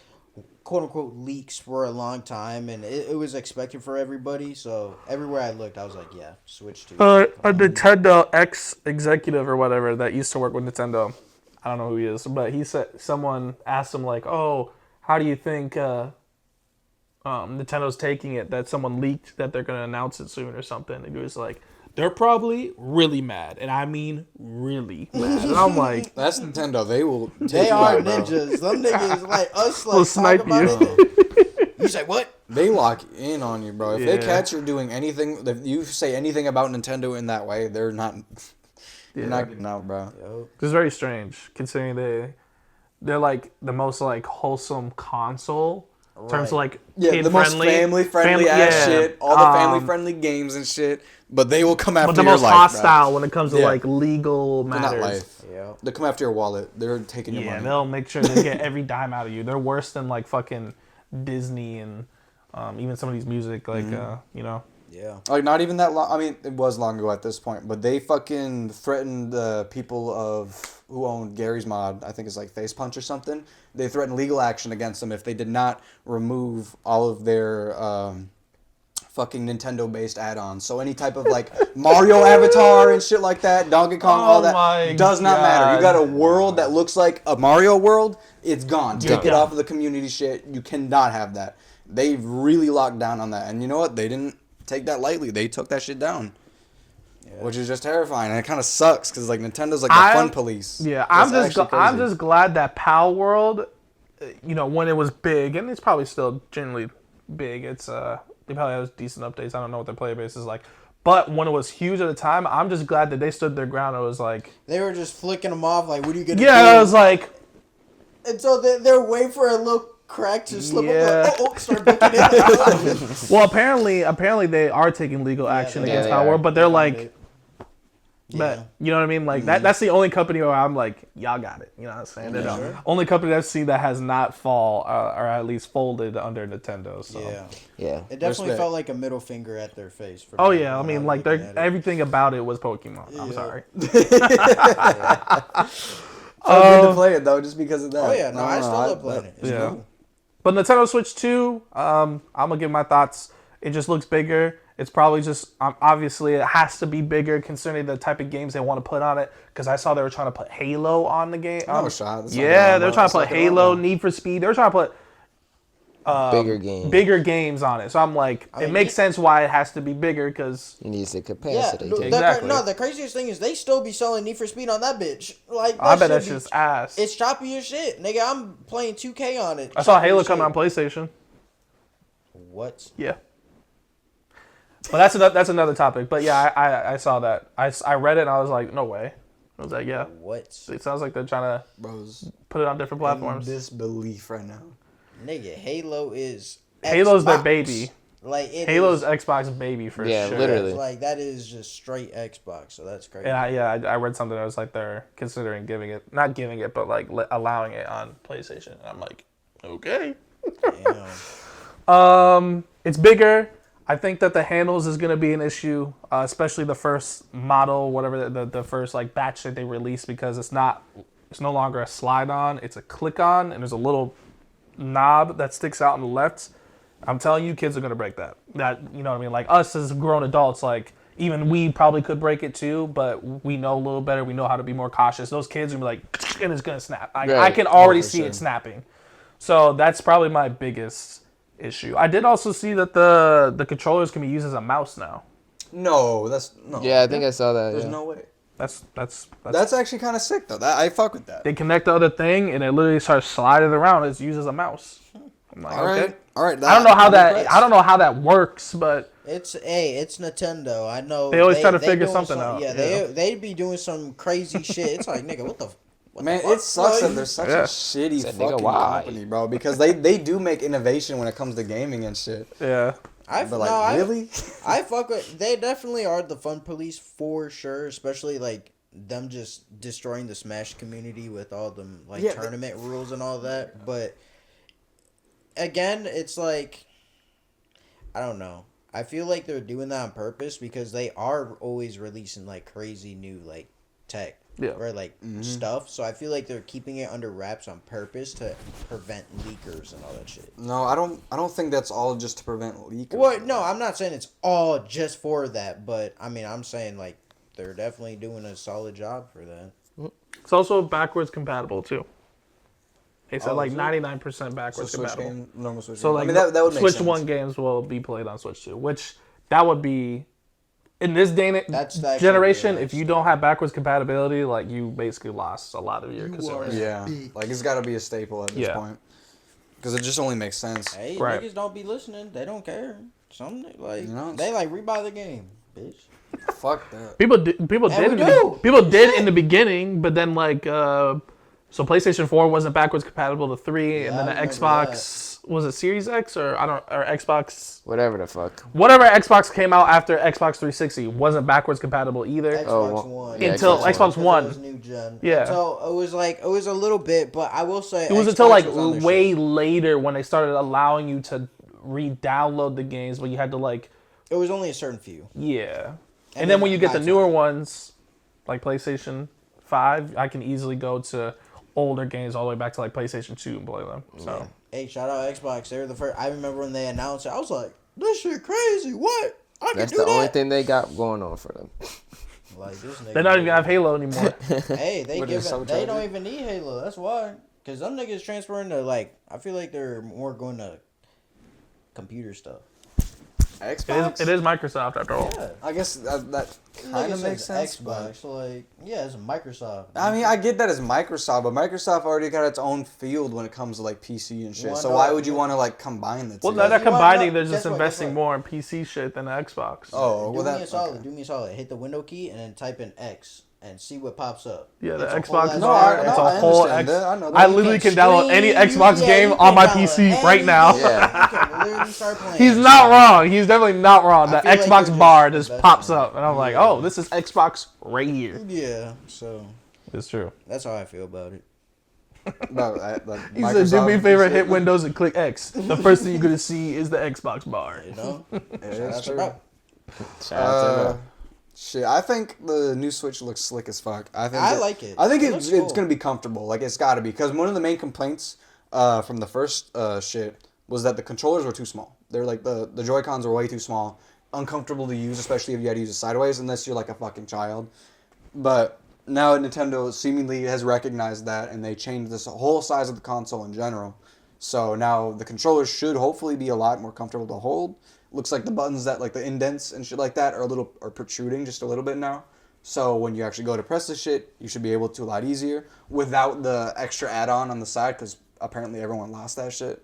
quote unquote, leaks for a long time, and it was expected for everybody. So everywhere I looked, I was like, yeah, Switch 2. A Nintendo ex executive or whatever that used to work with Nintendo. I don't know who he is, but he said someone asked him like, "Oh, how do you think Nintendo's taking it? That someone leaked that they're gonna announce it soon or something?" And he was like, "They're probably really mad, and I mean really mad." And I'm like, "That's Nintendo. They will. They are ninjas. Them niggas like us. Like snipe you. You say what? They lock in on you, bro. If they catch you doing anything, if you say anything about Nintendo in that way, they're not. You're not getting out, bro. It's very strange considering they're like the most like wholesome console. In terms of like kid the most family-friendly ass shit, all the family-friendly games and shit, but they will come after your life. But the most hostile when it comes to like legal matters. Not life. Yeah. They come after your wallet. They're taking your money. Yeah, they'll make sure they get every dime out of you. They're worse than like fucking Disney and even some of these music, like you know. Yeah. Like not even that long. I mean, it was long ago at this point, but they fucking threatened the people who owned Gary's Mod. I think it's like Face Punch or something. They threatened legal action against them if they did not remove all of their fucking Nintendo-based add-ons. So any type of like Mario avatar and shit like that, Donkey Kong, all that does not matter. You got a world that looks like a Mario world, it's gone. Take it off of the community shit. You cannot have that. They really locked down on that, and you know what? They didn't take that lightly. They took that shit down. Which is just terrifying, and it kind of sucks because like Nintendo's like the fun police. Yeah, I'm just glad that Pal World, you know, when it was big, and it's probably still generally big. It's they probably have decent updates. I don't know what their player base is like, but when it was huge at the time, I'm just glad that they stood their ground. It was like they were just flicking them off. Like, what are you gonna do? Yeah, I was like, and so they're waiting for a little crack to slip up. Start booking it. Well, apparently they are taking legal action against Pal World, but they're like. But you know what I mean? Like that's the only company where I'm like, y'all got it. You know what I'm saying? They're the only company I've seen that has not fall or at least folded under Nintendo. So yeah. It definitely felt like a middle finger at their face. For I mean, like everything about it was Pokemon. I'm sorry. Good to play it though, just because of that. Oh yeah, no, I still love playing it. It's cool. But Nintendo Switch 2, I'm gonna give my thoughts. It just looks bigger. It's probably just, obviously, it has to be bigger considering the type of games they want to put on it. Because I saw they were trying to put Halo on the game. No shot. Yeah, they were trying to put Halo, Need for Speed. They were trying to put bigger games on it. So I'm like, it makes sense why it has to be bigger because it needs the capacity. Yeah, exactly. The craziest thing is they still be selling Need for Speed on that bitch. Like, I bet that's just ass. It's choppy as shit, nigga. I'm playing 2K on it. I saw Halo coming on PlayStation. What? Yeah. Well, that's another topic. But yeah, I saw that. I read it and I was like, no way. I was like, yeah. What? It sounds like they're trying to put it on different platforms. In disbelief right now. Nigga, Halo is Halo's their Xbox. baby. Like Halo's Xbox baby for Yeah, sure. literally. Like that is just straight Xbox. So that's crazy. And I read something that was like they're considering not giving it, but like allowing it on PlayStation. And I'm like, okay. Damn. It's bigger. I think that the handles is gonna be an issue, especially the first model, whatever the first like batch that they released, because it's no longer a slide on, it's a click on, and there's a little knob that sticks out on the left. I'm telling you, kids are gonna break that. That, you know what I mean? Like us as grown adults, like even we probably could break it too, but we know a little better. We know how to be more cautious. Those kids are gonna be like, and it's gonna snap. I can already see it snapping. So that's probably my biggest issue. I did also see that the controllers can be used as a mouse now. No, that's no. Yeah, I think I saw that. There's yeah. no way. That's actually kind of sick though. I fuck with that. They connect the other thing and it literally starts sliding around. It's used as a mouse. I'm like, okay. All right. I don't know how that works, but It's Nintendo. I know they always try to figure something out. Yeah, they be doing some crazy shit. It's like, nigga, what the Man, fuck, it sucks bro? that they're such Yeah. a shitty Said, fucking nigga, why? company, bro. Because they do make innovation when it comes to gaming and shit. yeah. But like, really? I fuck with. They definitely are the fun police for sure. Especially like them just destroying the Smash community with all them like tournament rules and all that. But again, it's like, I don't know. I feel like they're doing that on purpose because they are always releasing like crazy new like tech. Yeah. Or like stuff. So I feel like they're keeping it under wraps on purpose to prevent leakers and all that shit. No, I don't think that's all just to prevent leakers. Well, no, I'm not saying it's all just for that, but I mean, I'm saying like they're definitely doing a solid job for that. It's also backwards compatible too. They said like is it? 99% backwards Switch compatible. game, normal Switch So game. like I mean, that would make Switch sense. 1 games will be played on Switch 2, which that would be in this day and That's actually generation. really If you don't have backwards compatibility, like you basically lost a lot of your consumers. Yeah, like it's got to be a staple at this point. Because it just only makes sense. Hey, Right. niggas don't be listening. They don't care. Some like You know, they like rebuy the game, bitch. Fuck that. People did in the beginning, but then like so PlayStation 4 wasn't backwards compatible to 3, and Yeah, then I the remember Xbox was it Series X or Xbox Whatever the fuck. whatever Xbox came out after Xbox 360 wasn't backwards compatible either. Xbox One. yeah, Until Xbox One. It was new gen. Yeah. So it was a little bit, but I will say It was Xbox until like was on their way shit. later when they started allowing you to re-download the games, but you had to like It was only a certain few. yeah. And then when you get the by newer time. ones, like PlayStation 5, I can easily go to older games all the way back to like PlayStation 2 and play them. So Hey, shout out Xbox. They were the first. I remember when they announced it. I was like, "This shit crazy. What? I can That's do the that." only thing they got going on for them. Like this nigga. they're not even gonna have Halo anymore. Hey, What is so they don't tragic? even need Halo. That's why. Cause them niggas transferring to like. I feel like they're more going to computer stuff. Xbox? It is Microsoft after all. Yeah. I guess that kind Nigga of makes says sense. But Xbox, like yeah, it's Microsoft. I mean, I get that it's Microsoft, but Microsoft already got its own field when it comes to like PC and shit. Well, So no, why would you want to like combine the two? Well, they're not You wanna combining. know- They're just guess what, investing guess what? more in PC shit than the Xbox. Oh, well, do me a that solid. okay. Do me a solid. Hit the window key and then type in X and see what pops up. Yeah, the It's a Xbox whole is ass No, bar. I- it's no, a I whole understand X. that. I know that. I You literally can can download any stream, Xbox yeah, game you on can my download PC right any now. game. Yeah. You can literally start playing. He's not wrong. He's definitely not wrong. The I feel like Xbox they're bar just just investing. pops up, and I'm like, Yeah. oh, this is Xbox right here. Yeah, so It's true. that's how I feel about it. No, He said, do me a favor, hit Windows and click X. The first thing you're going to see is the Xbox bar. You know? Yeah, Shout that's out to true. Brock. Shout out to them. Shit, I think the new Switch looks slick as fuck. I like it. I think It it's looks cool. gonna be comfortable. Like it's gotta be, because one of the main complaints from the first shit was that the controllers were too small. They're like the Joy-Cons were way too small, uncomfortable to use, especially if you had to use it sideways, unless you're like a fucking child. But now Nintendo seemingly has recognized that, and they changed this whole size of the console in general. So now the controllers should hopefully be a lot more comfortable to hold. Looks like the buttons that like the indents and shit like that are protruding just a little bit now. So when you actually go to press the shit, you should be able to a lot easier without the extra add-on on the side, because apparently everyone lost that shit.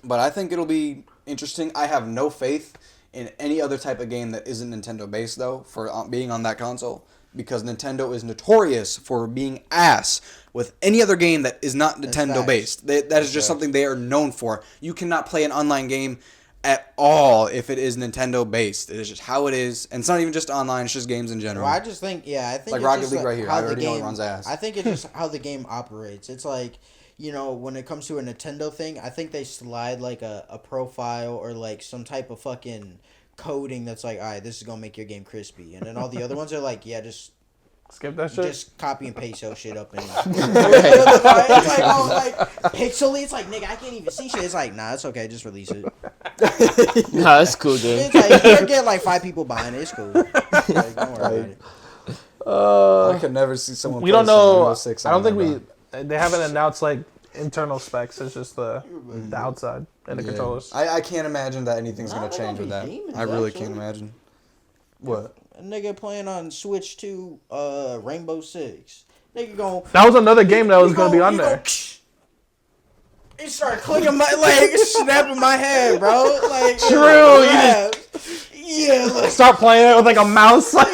But I think it'll be interesting. I have no faith in any other type of game that isn't Nintendo based though for being on that console, because Nintendo is notorious for being ass with any other game that is not Nintendo based. That is just something they are known for. You cannot play an online game at all if it is Nintendo based. It is just how it is, and it's not even just online. It's just games in general. Well, I just think, I think like it's Rocket just League right here. how I the already game, know it runs ass. I think it's just how the game operates. It's like, when it comes to a Nintendo thing, I think they slide like a profile or like some type of fucking coding that's like, all right, this is gonna make your game crispy, and then all the other ones are like, just skip that shit. Just copy and paste your shit up, and it's like all like pixely. It's like, nigga, I can't even see shit. It's like, nah, it's okay, just release it. Nah, that's cool, dude. It's like you'll get like 5 people buying it. It's cool. Like, don't worry about it. I could never see someone. We don't know. Rainbow Six I don't think bro. They haven't announced like internal specs. It's just the outside and the controllers. I can't imagine that anything's Nah, gonna they're change gonna with be that. demons, I really actually. can't imagine. What? A nigga playing on Switch 2, Rainbow Six. Nigga gon' That was another game that was gonna be on there. It started clicking my leg, snapping my head, bro. Like True, look. Start playing it with like a mouse. Like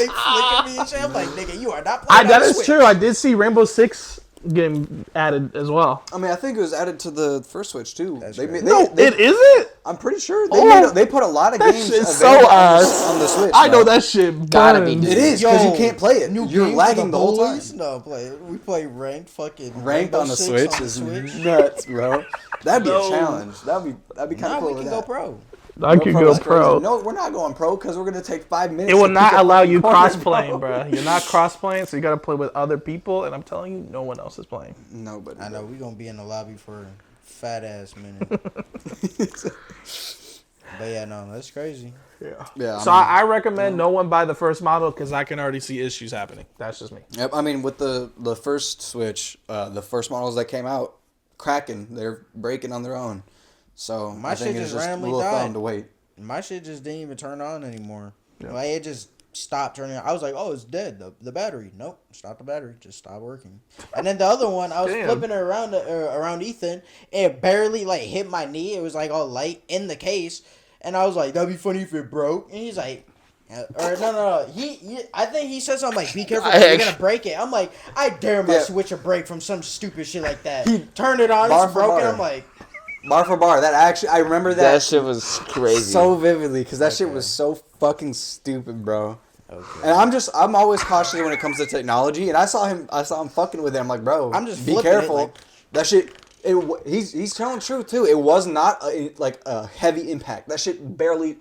flicking me and shit. I'm like, nigga, you are not playing. That on is Switch. true. I did see Rainbow Six getting added as well. I mean, I think it was added to the first Switch too. That's They, right. they, No, they, it isn't. I'm pretty sure Oh, they put a lot of That games shit's so available ass. on the Switch. I know bro. that shit. Gotta burns. be, It is because Yo, you can't play it. New You're game for lagging the whole time. boys? No, we play ranked fucking Ranked Rainbow on the Six Switch on the is Switch. nuts, bro. That'd be No. a challenge. That'd be kind Nah, of cool. we with can that. go pro. I could go is crazy. pro. No, we're not going pro because we're gonna take 5 minutes. It will to not pick a allow fucking you corner, cross playing, bro. You're not cross playing, so you got to play with other people. And I'm telling you, no one else is playing. Nobody. I know we gonna be in the lobby for a fat ass minute. But yeah, no, that's crazy. Yeah. So I recommend no one buy the first model because I can already see issues happening. That's just me. Yep. I mean, with the first Switch, the first models that came out, cracking, they're breaking on their own. So My I think shit it's just just a randomly rule of died. thumb to wait. My shit just didn't even turn on anymore. Yeah. Like it just stopped turning on. I was like, oh, it's dead. The battery. Nope, it's not the battery. Just stopped working. And then the other one, I was Damn. flipping it around Ethan. And it barely like hit my knee. It was like all light in the case. And I was like, that'd be funny if it broke. And he's like, or no. He I think he said something like, be careful, you're gonna break it. I'm like, I dare my Switch to break from some stupid shit like that. He turned it on, Bar it's for broken. bar. I'm like, Bar for bar. That actually, I remember that. That shit was crazy. So vividly because that shit Okay. was so fucking stupid, bro. okay. And I'm always cautious when it comes to technology. And I saw him fucking with it. I'm like, bro, I'm just be flipping it, careful. like- That shit. He's telling the truth too. It was not a heavy impact. That shit barely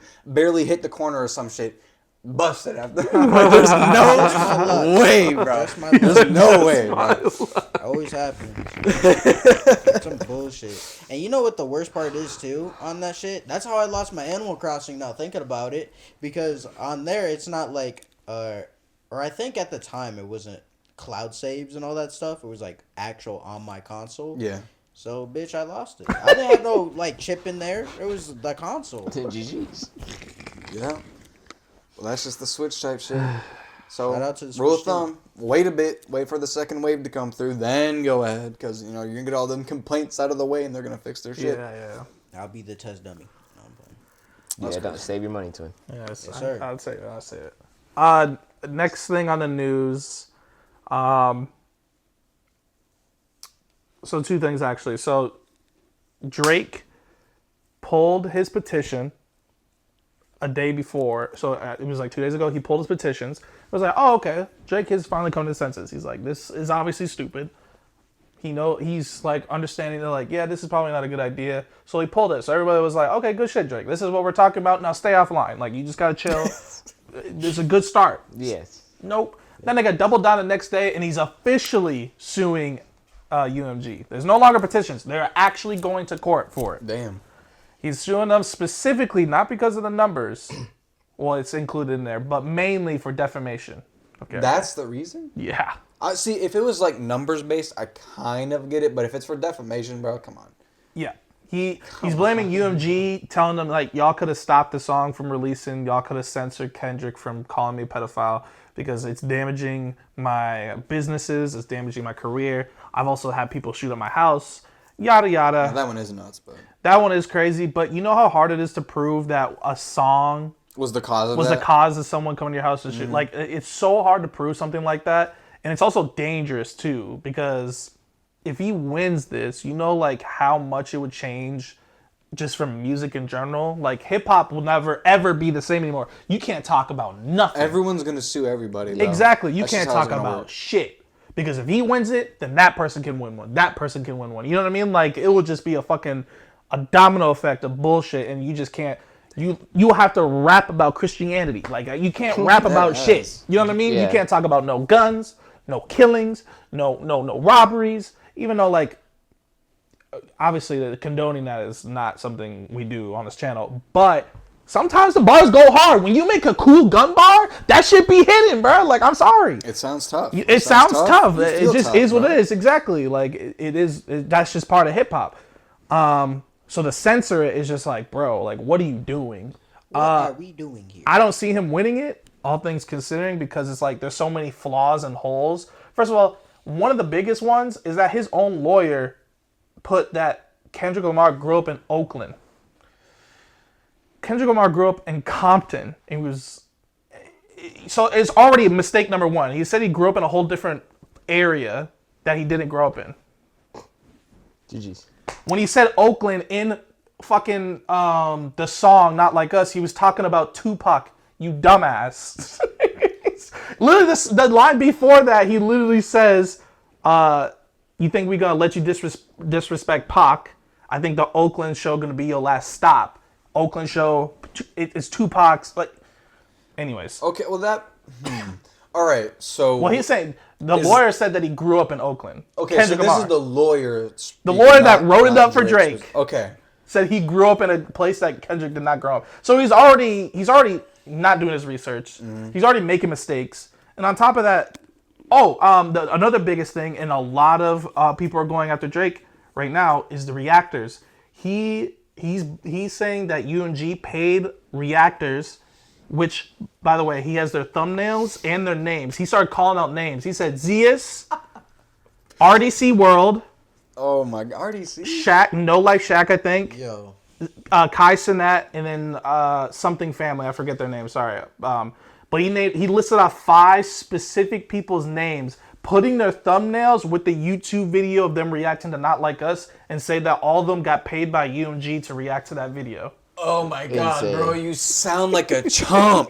hit the corner or some shit. Busted after. Like, there's no way, bro. That's my There's luck. no way, bro. Always happens. Some bullshit. And you know what the worst part is too on that shit? That's how I lost my Animal Crossing now thinking about it. Because on there it's not like or I think at the time it wasn't cloud saves and all that stuff. It was like actual on my console. Yeah. So bitch, I lost it. I didn't have no like chip in there. It was the console. GG's. Yeah. Well, that's just the Switch type shit. So, Shout out to the rule of Switch, too. thumb, wait a bit, wait for the second wave to come through, then go ahead, because, you're going to get all them complaints out of the way, and they're going to fix their shit. Yeah. I'll be the test dummy. No, I'm playing. Yeah, don't save your money, twin. Yes, sir. I'd say it. Next thing on the news. So 2 things actually. So Drake pulled his petition a day before. So it was like 2 days ago. He pulled his petitions. It was like, oh, okay. Drake has finally come to his senses. He's like, this is obviously stupid. He's like understanding that like, yeah, this is probably not a good idea. So he pulled it. So everybody was like, okay, good shit, Drake. This is what we're talking about. Now stay offline. Like, you just gotta chill. It's a good start. Yes. Nope. Then they got doubled down the next day, and he's officially suing UMG. There's no longer petitions. They're actually going to court for it. Damn. He's suing them specifically, not because of the numbers. Well, it's included in there, but mainly for defamation. Okay. That's the reason? Yeah. See, if it was like numbers based, I kind of get it, but if it's for defamation, bro, come on. Yeah. He's blaming UMG, telling them like, y'all could have stopped the song from releasing, y'all could have censored Kendrick from calling me a pedophile because it's damaging my businesses, it's damaging my career. I've also had people shoot at my house, yada yada. Now, that one is nuts, but That one is crazy, but you know how hard it is to prove that a song Was the cause of was that? the cause of someone coming to your house and shit. Like, it's so hard to prove something like that, and it's also dangerous too, because if he wins this, you know, like how much it would change just from music in general. Like, hip hop will never ever be the same anymore. You can't talk about nothing. Everyone's gonna sue everybody. Though. Exactly. You That's can't just how it's talk gonna about work. shit. Because if he wins it, then that person can win one. That person can win one. You know what I mean? Like, it will just be a domino effect of bullshit, and you just can't. You have to rap about Christianity. Like, you can't rap about shit. You know what I mean? Yeah. You can't talk about no guns, no killings, no robberies. Even though, like, obviously, the condoning that is not something we do on this channel. But sometimes the bars go hard. When you make a cool gun bar, that shit be hitting, bro. Like, I'm sorry. It sounds tough. It sounds tough. You It feel just tough, is what bro. it is. Exactly. Like, it is. That's just part of hip hop. So to censor it is just like, bro, like, what are you doing? What are we doing here? I don't see him winning it, all things considering, because it's like there's so many flaws and holes. First of all, one of the biggest ones is that his own lawyer put that Kendrick Lamar grew up in Oakland. Kendrick Lamar grew up in Compton. So it's already mistake number one. He said he grew up in a whole different area that he didn't grow up in. GG's. When he said Oakland in fucking the song Not Like Us, he was talking about Tupac, you dumbass. Literally, the line before that, he literally says, you think we gonna let you disrespect Pac? I think the Oakland show gonna be your last stop. Oakland show, it's Tupac's, but anyways. Okay, well that. All right, so. Well, he's saying, the lawyer said that he grew up in Oakland. Okay, Kendrick so this Lamar. is the lawyer. The lawyer that wrote it up for Drake. Okay. Said he grew up in a place that Kendrick did not grow up. So he's already not doing his research. He's already making mistakes. And on top of that, another biggest thing, and a lot of people are going after Drake right now, is the reactors. He's saying that UMG paid reactors, which, by the way, he has their thumbnails and their names. He started calling out names. He said Zeus, RDC World, Oh my God, RDC. Shaq, No Life Shaq, I think. Yo. Kai Cenat, and then something family. I forget their name. Sorry. But he listed off 5 specific people's names, putting their thumbnails with the YouTube video of them reacting to Not Like Us, and say that all of them got paid by UMG to react to that video. Oh my God, Insane. bro, you sound like a chump.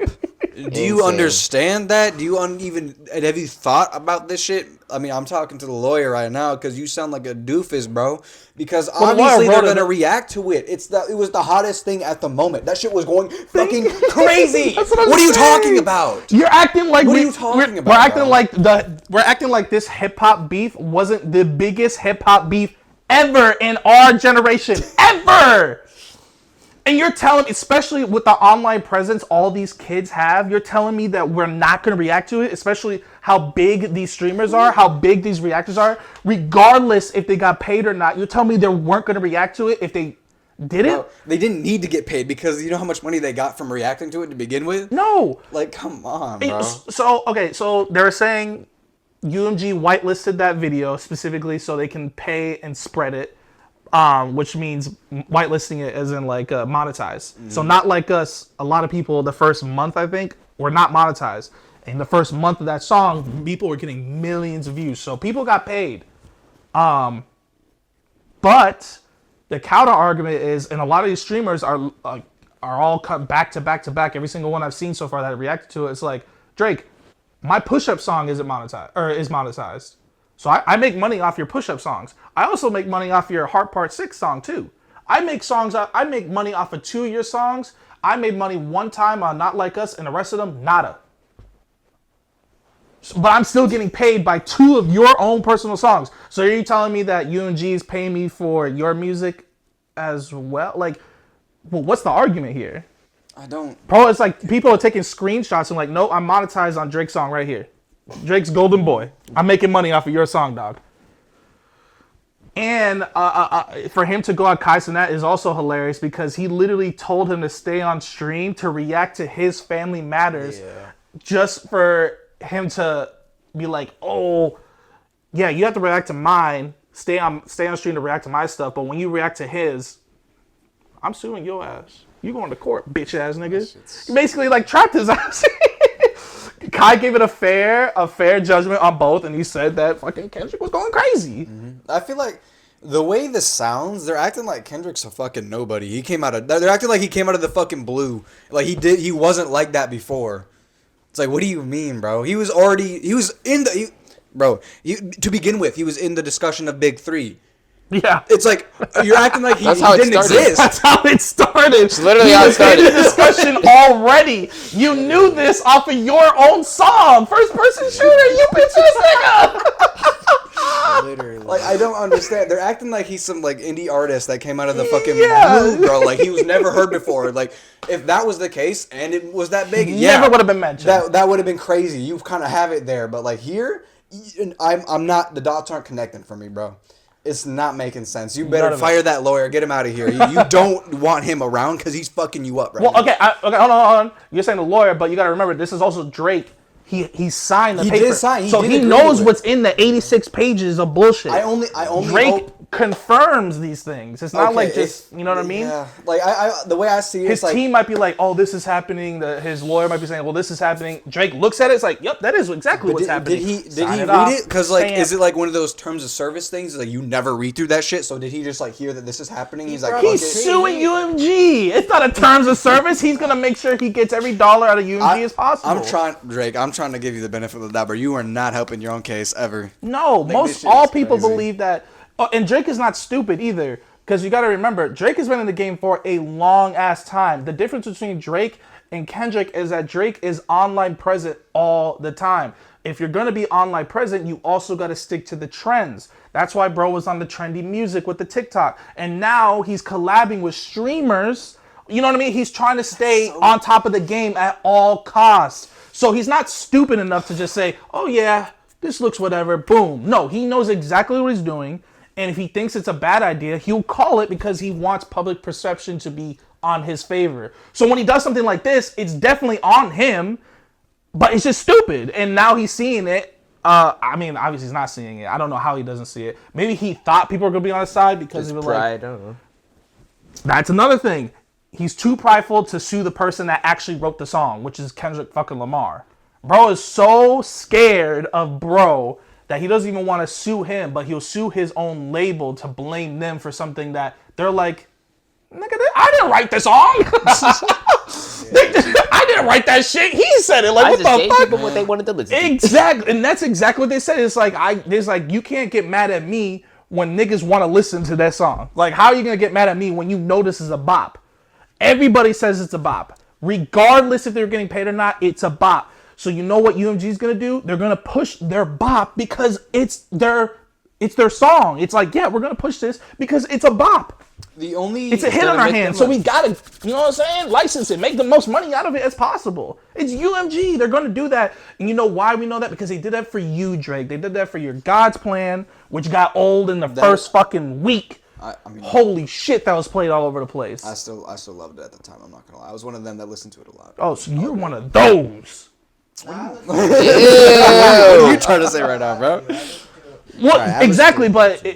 Do you understand that? Do you have you thought about this shit? I mean, I'm talking to the lawyer right now because you sound like a doofus, bro. Because obviously they're gonna react to it. It was the hottest thing at the moment. That shit was going fucking crazy. What are you talking about? You're acting like What are you talking about, We're acting bro? we're acting like this hip hop beef wasn't the biggest hip hop beef ever in our generation, ever. And you're telling me, especially with the online presence all these kids have, you're telling me that we're not going to react to it, especially how big these streamers are, how big these reactors are, regardless if they got paid or not. You're telling me they weren't going to react to it if they didn't? Bro, they didn't need to get paid because you know how much money they got from reacting to it to begin with? No. Like, come on, bro. So they're saying UMG whitelisted that video specifically so they can pay and spread it. Which means whitelisting it as in like monetize. So Not Like Us, a lot of people the first month I think were not monetized. In the first month of that song, people were getting millions of views. So people got paid. But the counter argument is, and a lot of these streamers are all cut back to back to back. Every single one I've seen so far that reacted to it, it's like, Drake, my push-up song is monetized. So I make money off your push-up songs. I also make money off your Heart Part 6 song, too. I make money off of 2 of your songs. I made money one time on Not Like Us, and the rest of them, nada. But I'm still getting paid by 2 of your own personal songs. So are you telling me that UMG is paying me for your music as well? Like, well, what's the argument here? I don't... Bro, it's like people are taking screenshots and like, no, I'm monetized on Drake's song right here. Drake's Golden Boy. I'm making money off of your song, dog. And for him to go on Kai Cenat is also hilarious because he literally told him to stay on stream to react to his Family Matters just for him to be like, oh, yeah, you have to react to mine. Stay on stream to react to my stuff. But when you react to his, I'm suing your ass. You going to court, bitch ass nigga. You basically like trapped his ass. Kai gave it a fair judgment on both, and he said that fucking Kendrick was going crazy. Mm-hmm. I feel like the way this sounds, they're acting like Kendrick's a fucking nobody. They're acting like he came out of the fucking blue. Like he wasn't like that before. It's like, what do you mean, bro? To begin with, he was in the discussion of Big Three. Yeah. It's like, you're acting like he didn't exist. That's how it started. It's literally how it started. He was in the discussion already. You knew this off of your own song. First person shooter, you bitch ass nigga. Literally. Like, I don't understand. They're acting like he's some, like, indie artist that came out of the fucking blue, bro. Like, he was never heard before. Like, if that was the case and it was that big, never would have been mentioned. That would have been crazy. You kind of have it there. But, like, here, I'm not, the dots aren't connecting for me, bro. It's not making sense. You better fire that lawyer. Get him out of here. You don't want him around because he's fucking you up right now. Okay, hold on. You're saying the lawyer, but you got to remember, this is also Drake. He signed the paper. He did sign. So he knows what's in the 86 pages of bullshit. I only Drake confirms these things. It's not like just, you know what I mean? Yeah. Like, the way I see it, his team might be like, oh, this is happening. His lawyer might be saying, well, this is happening. Drake looks at it, it's like, yep, that is exactly what's happening. Did he read it? Because, like, is it like one of those terms of service things? Like, you never read through that shit? So did he just, like, hear that this is happening? He's like, he's suing UMG. It's not a terms of service. He's going to make sure he gets every dollar out of UMG as possible. I'm trying to give you the benefit of the doubt, but you are not helping your own case ever. No, like, all people believe that. Oh, and Drake is not stupid either, because you got to remember, Drake has been in the game for a long ass time. The difference between Drake and Kendrick is that Drake is online present all the time. If you're going to be online present, you also got to stick to the trends. That's why bro was on the trendy music with the TikTok. And now he's collabing with streamers. You know what I mean? He's trying to stay on top of the game at all costs. So he's not stupid enough to just say, oh yeah, this looks whatever, boom. No, he knows exactly what he's doing. And if he thinks it's a bad idea, he'll call it because he wants public perception to be on his favor. So when he does something like this, it's definitely on him, but it's just stupid. And now he's seeing it. I mean, obviously he's not seeing it. I don't know how he doesn't see it. Maybe he thought people were going to be on his side because he was pride, like... I don't know. That's another thing. He's too prideful to sue the person that actually wrote the song, which is Kendrick fucking Lamar. Bro is so scared of bro that he doesn't even want to sue him, but he'll sue his own label to blame them for something that they're like, nigga, I didn't write the song. I didn't write that shit. He said it. Like, I what just the gave fuck? people what they wanted to listen to. Exactly, and that's exactly what they said. It's like you can't get mad at me when niggas want to listen to that song. Like, how are you gonna get mad at me when you know this is a bop? Everybody says it's a bop, regardless if they're getting paid or not. It's a bop. So you know what UMG is gonna do? They're gonna push their bop because it's their song. It's like, yeah, we're gonna push this because it's a bop. It's a hit on our hands, so we gotta, you know what I'm saying? License it, make the most money out of it as possible. It's UMG. They're gonna do that, and you know why we know that? Because they did that for you, Drake. They did that for your God's Plan, which got old in the first fucking week. I mean, holy shit, that was played all over the place. I still loved it at the time. I'm not gonna lie. I was one of them that listened to it a lot. Oh, so you're one of those. What are you trying to say right now, bro? Well, right, exactly, but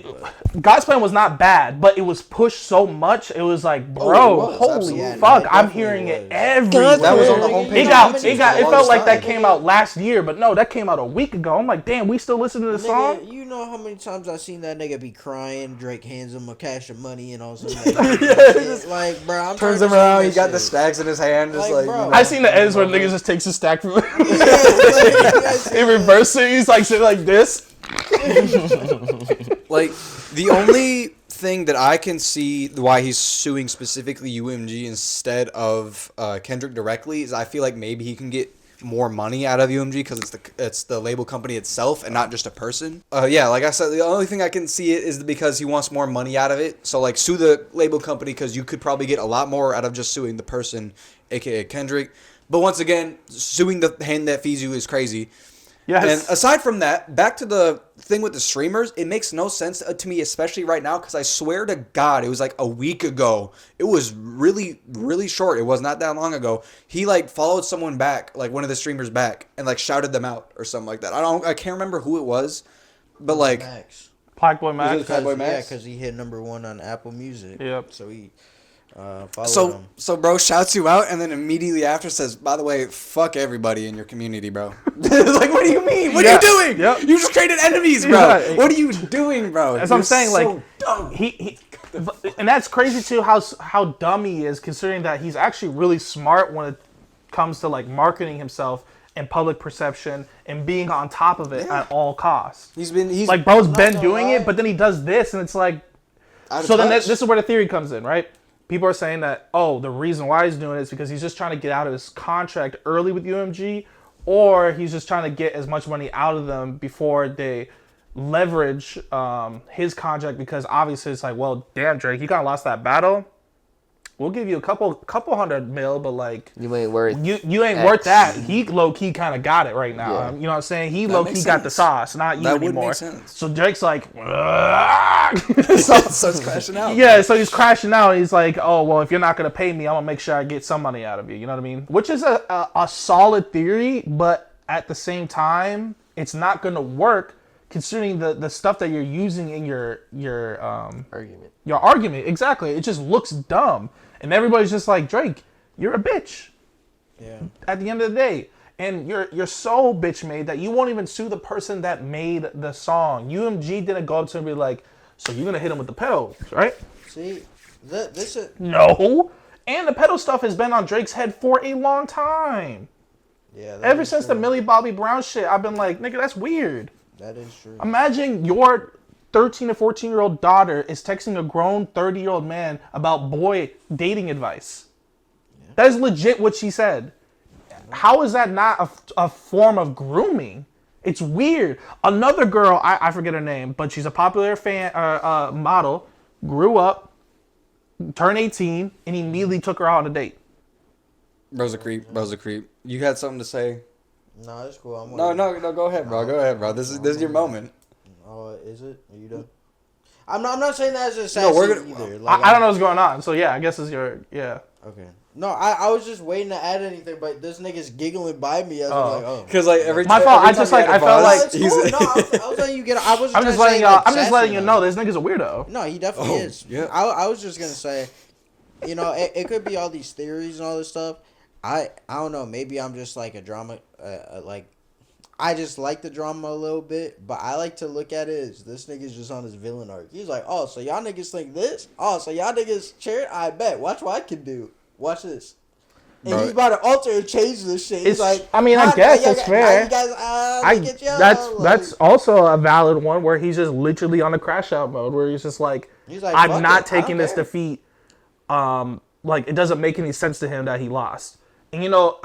God's Plan was not bad, but it was pushed so much. It was like, bro, holy fuck! I'm hearing it everywhere. That was on the homepage. It felt like that came out last year, but no, that came out a week ago. I'm like, damn, we still listen to the song. You know how many times I seen that nigga be crying? Drake hands him a cash of money and all some like, bro, I'm turns him around. He got the stacks in his hand, just like. Bro, I seen the ends where niggas just takes a stack from in reverse. He's like sitting like this. Like, the only thing that I can see why he's suing specifically UMG instead of Kendrick directly is I feel like maybe he can get more money out of UMG because it's the label company itself and not just a person. Yeah, like I said, the only thing I can see it is because he wants more money out of it. So, like, sue the label company because you could probably get a lot more out of just suing the person, aka Kendrick. But once again, suing the hand that feeds you is crazy. Yes. And aside from that, back to the thing with the streamers, it makes no sense to me, especially right now, because I swear to God, it was like a week ago. It was really, really short. It was not that long ago. He like followed someone back, like one of the streamers back, and like shouted them out or something like that. I can't remember who it was, but like Max. Black Boy Max. Yeah, because he hit #1 on Apple Music. Yep. So he Follow him. So bro shouts you out and then immediately after says, by the way, fuck everybody in your community, bro. Like, what do you mean? What are you doing? Yep. You just created enemies, bro. Yeah. What are you doing, bro? That's what I'm saying. So Like, dumb. he and that's crazy too. How dumb he is, considering that he's actually really smart when it comes to like marketing himself and public perception and being on top of it at all costs. He's Like, bro's been gonna doing lie. it, but then he does this, and it's like. out of So then touch. this is where the theory comes in, right? People are saying that, oh, the reason why he's doing it is because he's just trying to get out of his contract early with UMG, or he's just trying to get as much money out of them before they leverage his contract, because obviously it's like, well, damn, Drake, you kind of lost that battle. We'll give you a couple $100 million, but like You ain't worth. you ain't X. worth that. He low key kind of got it right now. Yeah. You know what I'm saying? He That low makes key got the sense. sauce, not you That would anymore. make sense. So Drake's like, so it's crashing out. yeah, so he's crashing out. He's like, oh, well, if you're not going to pay me, I'm going to make sure I get some money out of you. You know what I mean? Which is a solid theory, but at the same time, it's not going to work considering the stuff that you're using in your Argument. your argument. Exactly. It just looks dumb. And everybody's just like, Drake, you're a bitch Yeah. at the end of the day. And you're so bitch made that you won't even sue the person that made the song. UMG didn't go up to him and be like, so you're going to hit him with the pedals, right? See, this is No. And the pedal stuff has been on Drake's head for a long time. yeah. that Ever is since true. the Millie Bobby Brown shit, I've been like, nigga, that's weird. That is true. Imagine your 13 to 14-year-old daughter is texting a grown 30-year-old man about boy dating advice. That is legit what she said. How is that not a form of grooming? It's weird. Another girl, I forget her name, but she's a popular model, grew up, turned 18, and immediately took her out on a date. Bro's a creep. You had something to say? No, it's cool. I'm No, waiting. go ahead, bro. Go ahead, bro. This is your moment. Oh, is it? Are you done? I'm not saying that as a No, sassy we're gonna- either. Like, I don't know what's going on, so yeah, I guess it's your, yeah. Okay. No, I was just waiting to add anything, but this nigga's giggling by me. I was like, oh. Because like every My time, fault, every I just, time he like, had a I felt buzz, like- It's cool. No, I was letting you get. I was. I'm just letting y'all, I'm just letting you know this nigga's a weirdo. No, he definitely Oh, is. yeah. I was just gonna say, you know, it could be all these theories and all this stuff. I don't know. Maybe I'm just like a drama. Like, I just like the drama a little bit, but I like to look at it as this nigga's just on his villain arc. He's like, oh, so y'all niggas think this? Oh, so y'all niggas cheer? I bet. Watch what I can do. Watch this. And Bro. he's about to alter and change this shit. He's It's- like, I mean, I "Nah, guess nah, it's nah, fair. You guys, look at y'all." That's Like, also a valid one where he's just literally on a crash out mode where he's just like, He's like, "Fuck I'm it, I not don't taking this care." defeat. Like, it doesn't make any sense to him that he lost. And you know,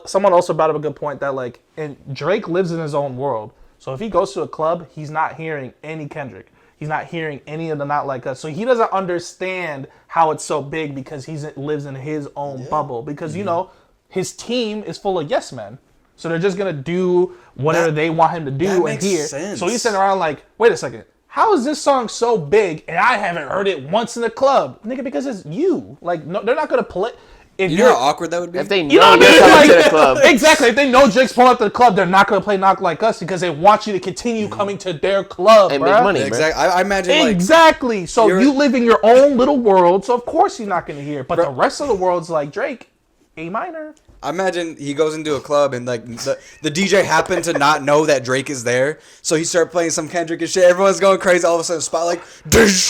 someone also brought up a good point that like, and Drake lives in his own world. So if he goes to a club, he's not hearing any Kendrick. He's not hearing any of the Not Like Us. So he doesn't understand how it's so big because he lives in his own bubble. Because, you know, his team is full of yes men. So they're just going to do whatever they want him to do that and makes hear. sense. So he's sitting around like, wait a second. How is this song so big and I haven't heard it once in the club? Nigga, because it's you. Like, no, they're not going to play. If You you're know how awkward that would be? If they know you know what I you're mean? coming to Like, the club. Exactly. If they know Drake's pulling up to the club, they're not going to play Knock Like Us because they want you to continue coming to their club, And bruh. make money, Yeah, bro. exactly. I imagine like Exactly. So you're- you live in your own little world, so of course he's not going to hear. But the rest of the world's like, Drake, A minor. I imagine he goes into a club and like the DJ happened to not know that Drake is there, so he started playing some Kendrick and shit. Everyone's going crazy. All of a sudden, spotlight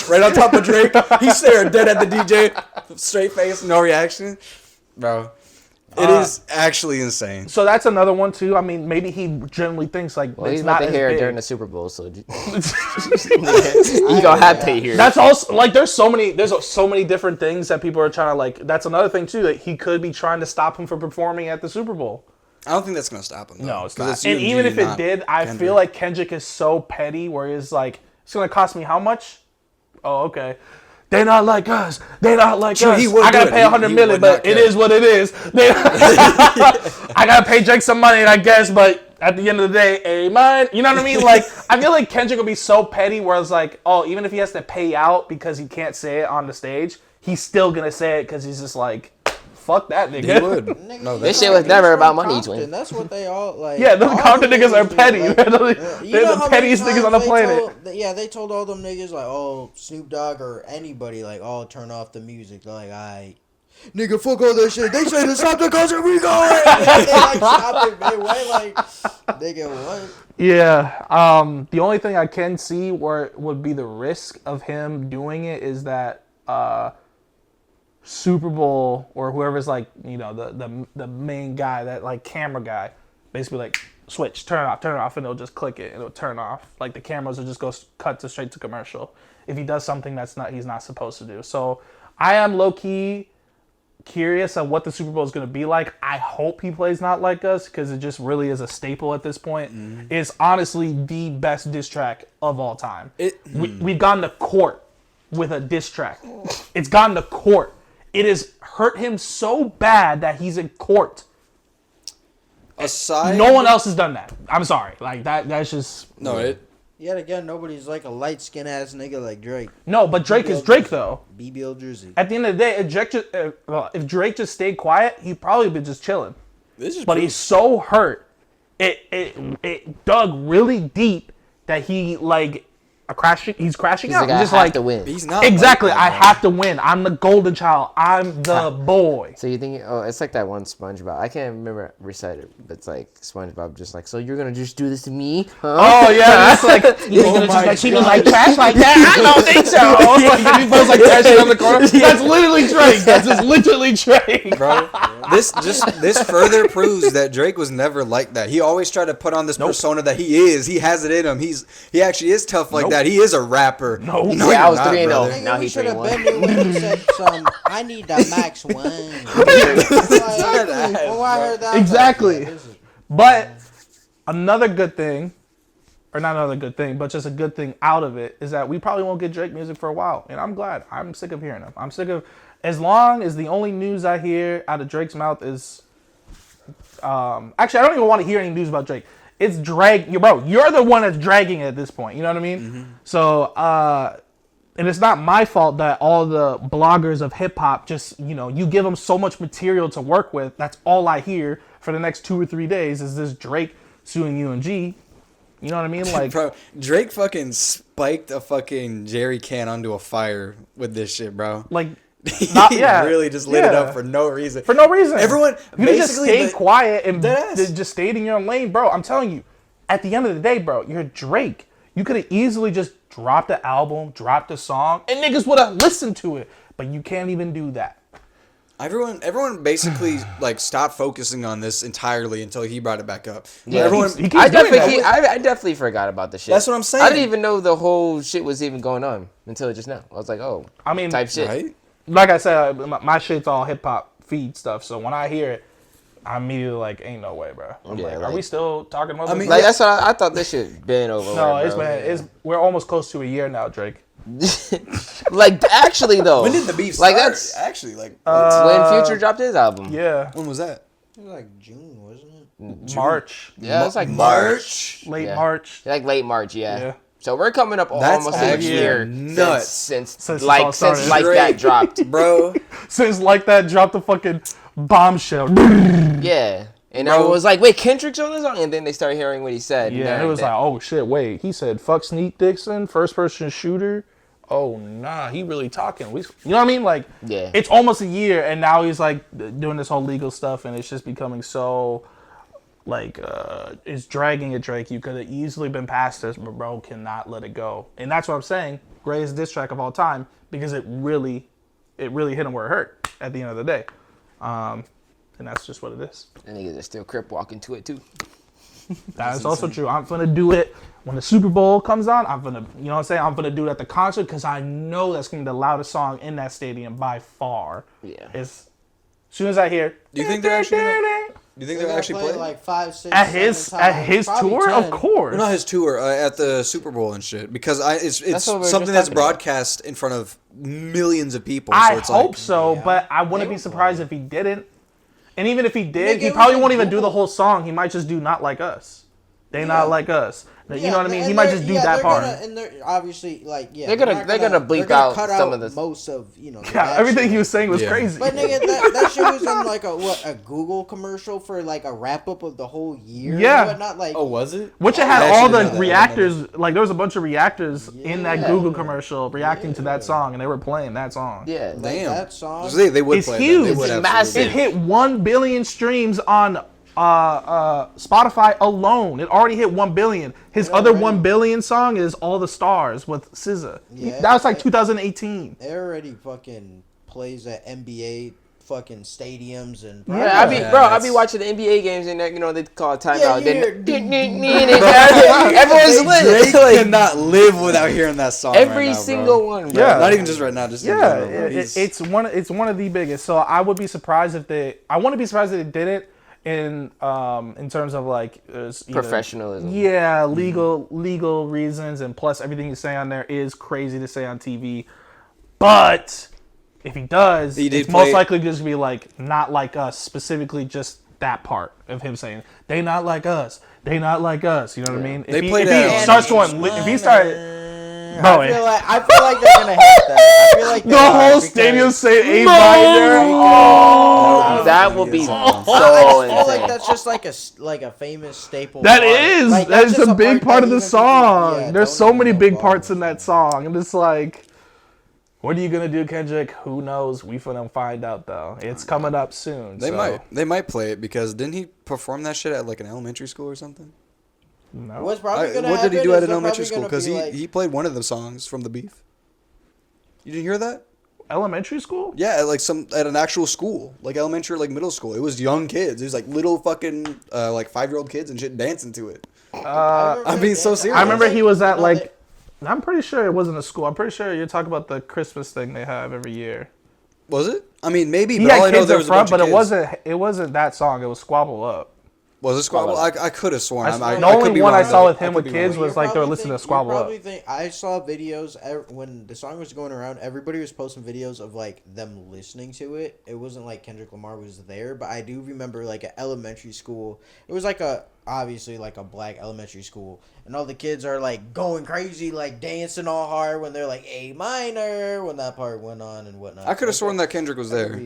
right on top of Drake. He's staring dead at the DJ, straight face, no reaction, bro. It is actually insane. So that's another one too. I mean, maybe he generally thinks like Well, it's he's not about to as hear it big. during the Super Bowl, so you gonna have to hear it. That's also like there's so many different things that people are trying to like. That's another thing too that he could be trying to stop him from performing at the Super Bowl. I don't think that's gonna stop him. Though, No, it's 'cause not. And UMG, even if it not did, I Kendrick. feel like Kendrick is so petty where he's like, it's gonna cost me how much? Oh, okay. They not like us. They not like Sure, us. he would I gotta do it. pay $100 He million, would but not it care. is what it is. I gotta pay Drake some money, I guess, but at the end of the day, amen. You know what I mean? Like, I feel like Kendrick will be so petty where it's like, oh, even if he has to pay out because he can't say it on the stage, he's still gonna say it because he's just like, fuck that nigga. He would. Nigga, No, he's This that's shit from- was never he's about from money, Compton. twin. That's what they all like. Yeah, those all Compton them niggas are do, petty. like, They're the how many pettiest niggas on the times they planet. they told all them niggas like, oh, Snoop Dogg or anybody like, oh, turn off the music. They're like, alright. Nigga, fuck all that shit. They say to stop the concert, we going. They like stopped it midway. Like, nigga, what? Yeah. The only thing I can see where would be the risk of him doing it is that Super Bowl or whoever's like, you know, the main guy, that like camera guy, basically like switch, turn it off, and it'll just click it and it'll turn off. Like the cameras will just go cut to straight to commercial if he does something he's not supposed to do. So I am low key curious of what the Super Bowl is going to be like. I hope he plays Not Like Us because it just really is a staple at this point. It's honestly the best diss track of all time. We've gone to court with a diss track. It's gone to court. It has hurt him so bad that he's in court. No one else has done that. I'm sorry. Like that's just Yet again, nobody's like a light skinned ass nigga like Drake. No, but Drake is Drake though. BBL Jersey. At the end of the day, if Drake just stayed quiet, he'd probably be just chilling. But he's so hurt. It dug really deep that he like he's crashing out. Like, I just have like to win. He's not exactly. like that, I have to win. I'm the golden child. I'm the boy. So you think? Oh, it's like that one SpongeBob. I can't remember recite it, but it's like SpongeBob, just like, so you're gonna just do this to me? Huh? Oh yeah, it's like you're gonna just like treat me like trash like that. I don't think so. Like he goes like crashing on the corner. That's literally Drake. That's just literally Drake, bro. This further proves that Drake was never like that. He always tried to put on this persona that he is. He has it in him. He actually is tough like that. He is a rapper. No, yeah, I was 3-0. Nigga, Now we he's should have 3-1. been there when he said I need the max one. I heard that. Exactly. But another good thing, or not another good thing, but just a good thing out of it is that we probably won't get Drake music for a while. And I'm glad. I'm sick of hearing him. I'm sick of, as long as the only news I hear out of Drake's mouth is, actually, I don't even want to hear any news about Drake. It's bro, you're the one that's dragging it at this point. You know what I mean? Mm-hmm. So, and it's not my fault that all the bloggers of hip hop just, you know, you give them so much material to work with. That's all I hear for the next 2 or 3 days is this Drake suing UMG. You know what I mean? Like, bro, Drake fucking spiked a fucking jerry can onto a fire with this shit, bro. like, He yeah, really just lit it up for no reason. For no reason. Everyone, if you just basically, stayed quiet and Deadass. just stayed in your lane, bro. I'm telling you, at the end of the day, bro, you're Drake. You could have easily just dropped the album, dropped the song, and niggas would have listened to it. But you can't even do that. Everyone basically like stopped focusing on this entirely until he brought it back up. Yeah, everyone. he keeps I doing definitely, that. I definitely forgot about the shit. That's what I'm saying. I didn't even know the whole shit was even going on until just now. I was like, oh, I mean, type shit. Right? Like I said, my shit's all hip hop feed stuff. So when I hear it, I'm immediately like, ain't no way, bro. I'm Yeah, like, are like- we still talking about I this? mean, Like that's what I thought this shit been over. No, with, it's bro. been we're almost close to a year now, Drake. Like actually though. When did the beef Like start? that's Actually, like when Future dropped his album. Yeah, when was that? It was like June, wasn't it? March, Yeah, it's like March. late Yeah. March. Like late March, yeah. Yeah. So we're coming up That's almost a actually year nuts. since it's all started. like that dropped. Bro. Since like that dropped the fucking bombshell. Yeah. And Bro. everyone was like, wait, Kendrick's on the song? And then they started hearing what he said. Yeah, and it was like, oh shit, wait. He said, fuck Sneak Dixon, first person shooter. Oh, nah, he really talking. You know what I mean? Like, Yeah. it's almost a year, and now he's like doing this whole legal stuff, and it's just becoming so, like, it's dragging at Drake. You could have easily been past this, but bro cannot let it go. And that's what I'm saying. Greatest diss track of all time, because it really hit him where it hurt at the end of the day. And that's just what it is. And niggas are still crip walking to it too. That is also true. I'm gonna do it when the Super Bowl comes on. I'm gonna, you know what I'm saying? I'm gonna do it at the concert because I know that's gonna be the loudest song in that stadium by far. Yeah. As soon as I hear, Do you think they're actually? Do you think they're They actually played playing? like 5, 6, at 7 his times, probably tour, 10. of course. Well, not his tour at the Super Bowl and shit because it's what we were something just that's talking about. broadcast in front of millions of people. I so it's hope like, so, Yeah. but I wouldn't They be were surprised if he didn't. And even if he did, Nigga, he it probably was won't in even do the Google. whole song. He might just do Not Like Us. They not like us. You know what I mean? He might just do that part. And they're obviously like, they're gonna bleep out some of this. Most of everything he was saying was crazy. But nigga, that shit was in like a Google commercial for like a wrap up of the whole year. Yeah. And whatnot, like, Oh, was it? Which it had all the reactors. Like there was a bunch of reactors in that Google commercial reacting to that song, and they were playing that song. Yeah, like damn. that song. They would It's play huge. that. They would It's absolutely. massive. It hit 1 billion streams on Spotify alone. It already hit 1 billion. His other 1 billion song is All the Stars with SZA. Yeah, That was like 2018. It already fucking plays at NBA fucking stadiums and Yeah, I be watching the NBA games and they call a timeout. Everyone's lit. Drake cannot live without hearing that song. Every right now, single bro. one, bro. Yeah. Not even just right now. Just in Yeah, general. it's one of the biggest. So I would be surprised if they. I wouldn't be surprised if they did it in terms of like Professionalism. Yeah, legal reasons, and plus everything you say on there is crazy to say on TV. But if he does, it's most likely just be like not like us, specifically just that part of him saying they not like us, they not like us. You know what I mean? They If he played it. starts going, if he started. Bro, I feel like they're gonna hit that. I feel like the whole stadium say A minor. Oh, that will be so I feel insane. like that's just like a famous staple. That part. is. Like, That that's is just a big part of the that even song. people- There's don't so even many know big about parts it. in that song. And it's like, what are you going to do, Kendrick? Who knows? We finna find out, though. It's coming up soon. They might play it because didn't he perform that shit at like an elementary school or something? No. What's probably gonna What did he happen do at is an they're elementary probably school? Because gonna be like- he played one of the songs from the Beef. You didn't hear that? Elementary school? Yeah, at an actual school, like elementary, or like middle school. It was young kids. It was like little fucking like 5-year-old kids and shit dancing to it. I'm being so serious. I remember he was at like, I'm pretty sure it wasn't a school. I'm pretty sure you're talking about the Christmas thing they have every year. Was it? I mean, maybe. He But all I had know kids there up was a bunch front, of but kids. it wasn't that song. It was Squabble Up. Was it Squabble? I could have sworn. The I only could be one I wrong, saw though. with him I could with be kids wrong. was like they were listening to Squabble Up. I saw videos when the song was going around. Everybody was posting videos of like them listening to it. It wasn't like Kendrick Lamar was there, but I do remember like an elementary school. It was like obviously like a black elementary school, and all the kids are like going crazy, like dancing all hard when they're like A minor when that part went on and whatnot. I could have sworn that Kendrick was there.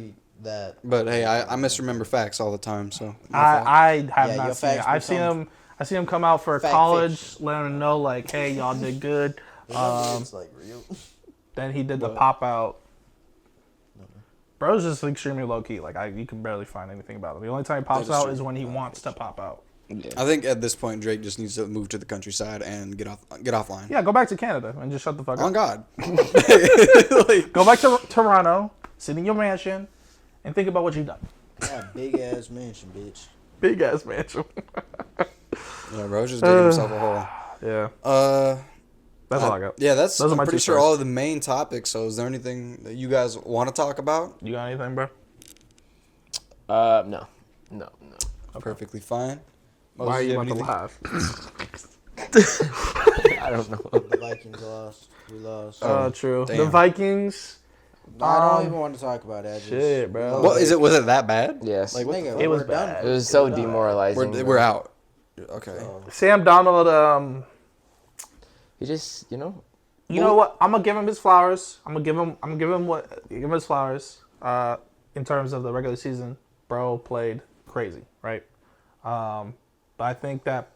That, But hey, I misremember facts all the time, so. I have Yeah, not your seen it. facts I've seen become him. I seen him come out for fact college, fiction. letting them know like, hey, y'all did good. it's like real. Then he did the pop out. Bro's just extremely low key. Like you can barely find anything about him. The only time he pops That is out true. is when he wants to pop out. I think at this point Drake just needs to move to the countryside and get offline. Yeah, go back to Canada and just shut the fuck On up. God. Like, Go back to Toronto, sit in your mansion, and think about what you've done. Big ass mansion, bitch. Big ass mansion. yeah, bro, just digging himself a hole. Yeah, That's all I got. Yeah, Those are I'm my pretty two sure first. all of the main topics. So, is there anything that you guys want to talk about? You got anything, bro? No. Perfectly fine. Why are Moses, you have about to anything? laugh? I don't know. The Vikings lost. We lost. True. damn. The Vikings. I don't even want to talk about it. Shit, bro. What is it? Was it that bad? Yes. Like, what Nigga, It was we're done. bad. It was so demoralizing. we're out. Okay. Sam Donald. He just, You know what? I'm gonna give him his flowers. I'm gonna give him his flowers. In terms of the regular season, bro played crazy, right? But I think that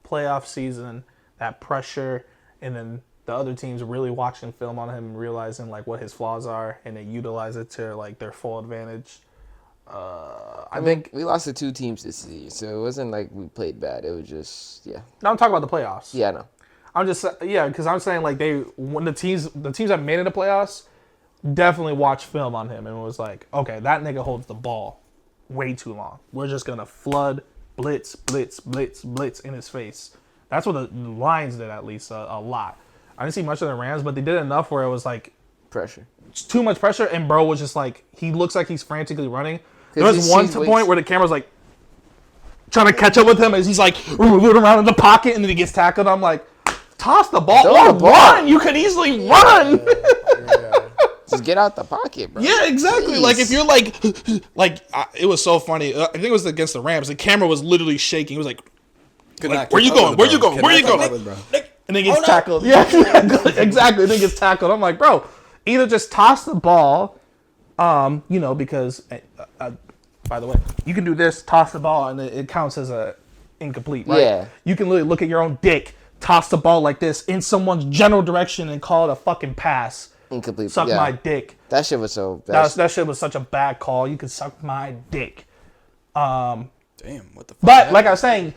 playoff season, that pressure, and then the other teams really watching film on him and realizing like what his flaws are, and they utilize it to like their full advantage. I think we lost to 2 teams this season, so it wasn't like we played bad. It was just, yeah. Now I'm talking about the playoffs. Yeah, no. I'm just because I'm saying like when the teams that made it to playoffs definitely watched film on him and was like, okay, that nigga holds the ball way too long. We're just gonna flood, blitz in his face. That's what the Lions did at least a lot. I didn't see much of the Rams, but they did enough where it was like Pressure. too much pressure, and bro was just like he looks like he's frantically running. There was one point where the camera's like trying to catch up with him as he's like moving around in the pocket, and then he gets tackled. I'm like, toss the ball or run. You could easily run. Just get out the pocket, bro. Yeah, exactly. Jeez. Like if you're like it was so funny. I think it was against the Rams. The camera was literally shaking. It was like Could Like, not where keep you up going? with Where it, you bro. going? Could Where not you keep going? up with it, bro. And then gets Hold up. tackled. Yeah, exactly. Then gets tackled. I'm like, bro, either just toss the ball, because by the way, you can do this, toss the ball, and it counts as a incomplete, right? Yeah. You can literally look at your own dick, toss the ball like this in someone's general direction, and call it a fucking pass. Incomplete. Suck yeah. my dick. That shit was so bad. That shit was such a bad call. You could suck my dick. Damn, what the fuck? But like I was saying,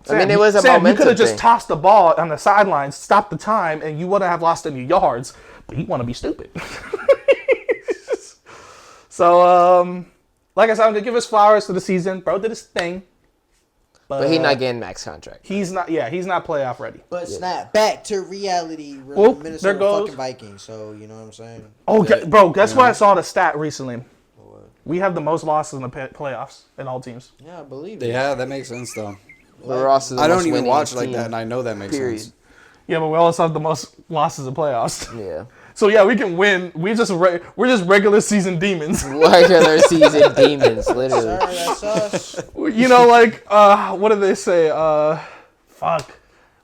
I mean, it was a Sam, you momentum could have just thing. tossed the ball on the sidelines, stopped the time, and you wouldn't have lost any yards. But you want to be stupid. So, like I said, I'm gonna give us flowers for the season. Bro did his thing, But he's not getting max contract. he's not. Yeah, he's not playoff ready. But snap back to reality. We're Whoop, the there Minnesota goes. fucking Vikings. So you know what I'm saying. Oh, bro, guess what? I saw the stat recently. We have the most losses in the playoffs in all teams. Yeah, I believe it. Yeah, that makes sense though. We're also the I don't most even winning watch like team, that, and I know that makes period. sense. Yeah, but we also have the most losses in playoffs. Yeah. So yeah, we can win. We're just regular season demons. Regular season demons, literally. Sorry, that's us. What did they say? Fuck.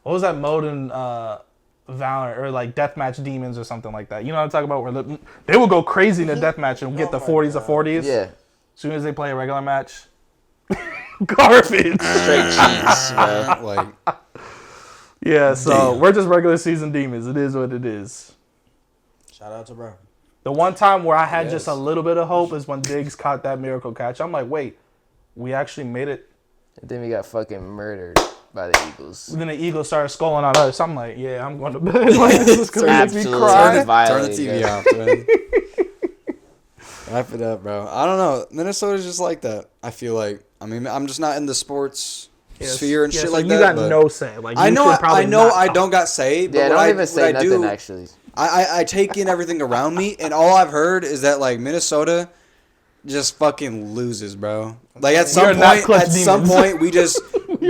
What was that mode in Valorant or like deathmatch demons or something like that? You know what I'm talking about? Where they will go crazy in a deathmatch and get the 40s of 40s. Yeah. As soon as they play a regular match, garbage. Straight cheats, bro. Like, Yeah, so we're just regular season demons. It is what it is. Shout out to bro. The one time where I had just Yes. a little bit of hope is when Diggs caught that miracle catch. I'm like, wait, we actually made it. And then we got fucking murdered by the Eagles. Then the Eagles started scoring on us. I'm like, yeah, I'm going to bed. Like, this is going to make me Absolutely cry. turn the violent, TV yeah. off, man. Wrap it up, bro. I don't know. Minnesota's just like that. I feel like. I mean, I'm just not in the sports sphere and shit so like you that. got but no say. Like, I you know. should probably I know. not I talk. don't got say. But Yeah, what don't I, even say what I nothing, do, actually. I take in everything around me, and all I've heard is that like Minnesota just fucking loses, bro. Like at We some are not point, clutch demons. we just